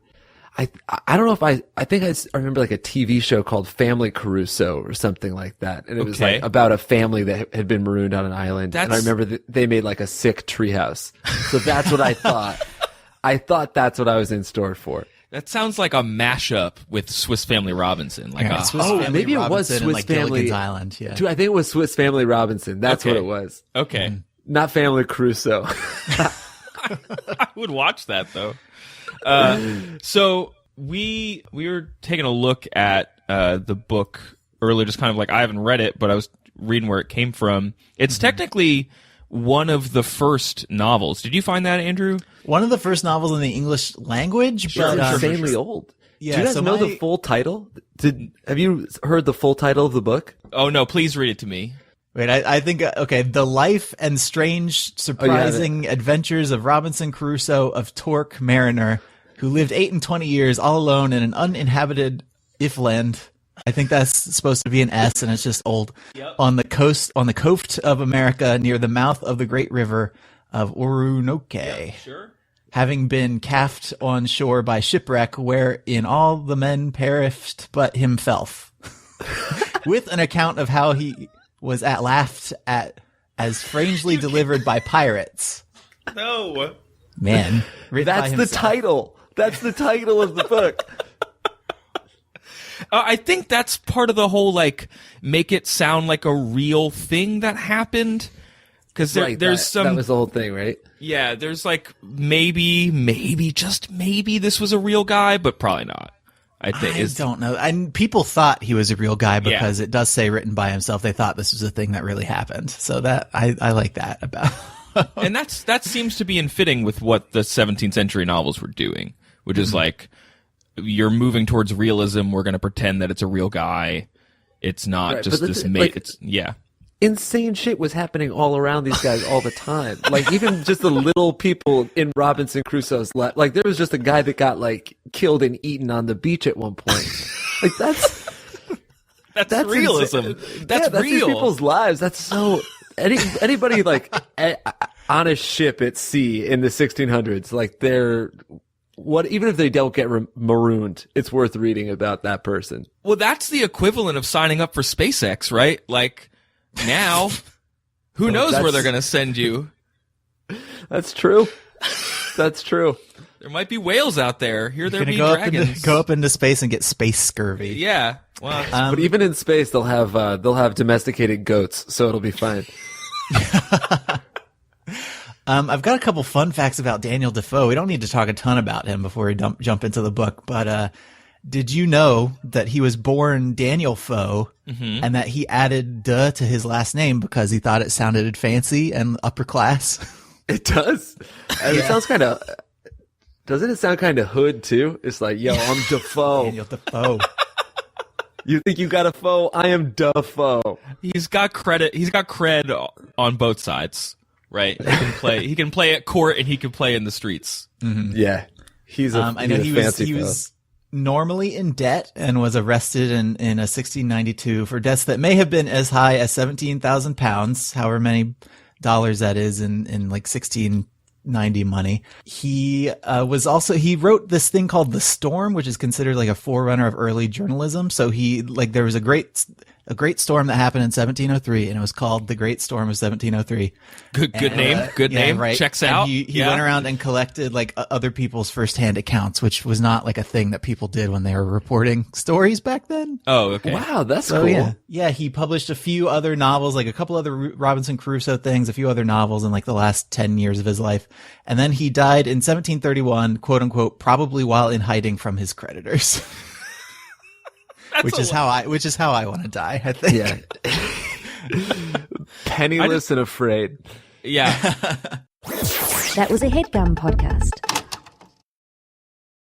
I don't know if I think I remember like a TV show called Family Caruso or something like that. And it was Okay. like about a family that had been marooned on an island. And I That's- remember that they made like a sick treehouse. So that's what I thought. I thought that's what I was in store for. That sounds like a mashup with Swiss Family Robinson. Like Yeah, a, Swiss Oh, Family maybe it was Robinson and, Swiss like, Family- Gilligan's Island. Yeah. Dude, I think it was Swiss Family Robinson. That's what Okay. it was. okay. Not Family Crusoe. I would watch that though. So we were taking a look at the book earlier, just kind of like I haven't read it, but I was reading where it came from. It's technically one of the first novels. Did you find that, Andrew? One of the first novels in the English language, but Insanely old. Yeah, Do you guys so know my- the full title? Have you heard the full title of the book? Oh no, please read it to me. wait, I think okay, the life and strange, surprising adventures of Robinson Crusoe of Torque Mariner, who lived 8 and 20 years all alone in an uninhabited Ifland. I think that's supposed to be an S, and it's just old. On the coast of America, near the mouth of the great river of Orinoco. Sure. Having been cast on shore by shipwreck, wherein all the men perished but himself. With an account of how he was laughed at as strangely delivered by pirates. No. Man, written by That's the himself. title. That's the title of the book. I think that's part of the whole like make it sound like a real thing that happened. Because Right, there's that some was the whole thing, right? yeah, there's like maybe just maybe this was a real guy, but probably not. I think I don't know. And people thought he was a real guy because it does say written by himself. They thought this was a thing that really happened. So that I like that about. and that seems to be in fitting with what the 17th century novels were doing, which is like you're moving towards realism. We're going to pretend that it's a real guy. It's not Right, just but this the- mate. like- It's yeah. Insane shit was happening all around these guys all the time. Like even just the little people in Robinson Crusoe's life. Like there was just a guy that got like killed and eaten on the beach at one point. Like that's realism. insane. That's That's these real. people's lives. That's so. Anybody like on a ship at sea in the 1600s, like they're what? Even if they don't get marooned, it's worth reading about that person. Well, that's the equivalent of signing up for SpaceX, right? Like now, who knows where that's- they're going to send you? That's true. That's true. There might be whales out there. Here there Gonna be go dragons. go up into space and get space scurvy. Yeah. Well, But even in space, they'll have domesticated goats, so it'll be fine. I've got a couple fun facts about Daniel Defoe. We don't need to talk a ton about him before we jump into the book, but did you know that he was born Daniel Foe and that he added "duh" to his last name because he thought it sounded fancy and upper class? It does. And it sounds kind of. Doesn't it sound kind of hood too? It's like, yo, I'm Defoe. Daniel Defoe. You think you got a foe? I am Defoe. he's got credit. He's got cred on both sides, right? He can play. He can play at court and he can play in the streets. Yeah, he's a. I know he's he a was fancy foe. normally in debt and was arrested in a 1692 for debts that may have been as high as 17,000 pounds, however many dollars that is in like 1690 money. He he wrote this thing called The Storm, which is considered like a forerunner of early journalism. So there was a great storm that happened in 1703, and it was called The Great Storm of 1703. Good name. Good Yeah, name. right. Checks And out. He Yeah. went around and collected like other people's firsthand accounts, which was not like a thing that people did when they were reporting stories back then. Oh, okay. Wow, that's So cool. yeah, he published a few other novels, like a couple other Robinson Crusoe things, a few other novels in like the last 10 years of his life. And then he died in 1731, quote unquote, probably while in hiding from his creditors. which is how I want to die, I think. Yeah. Penniless and afraid. Yeah. That was a HeadGum podcast.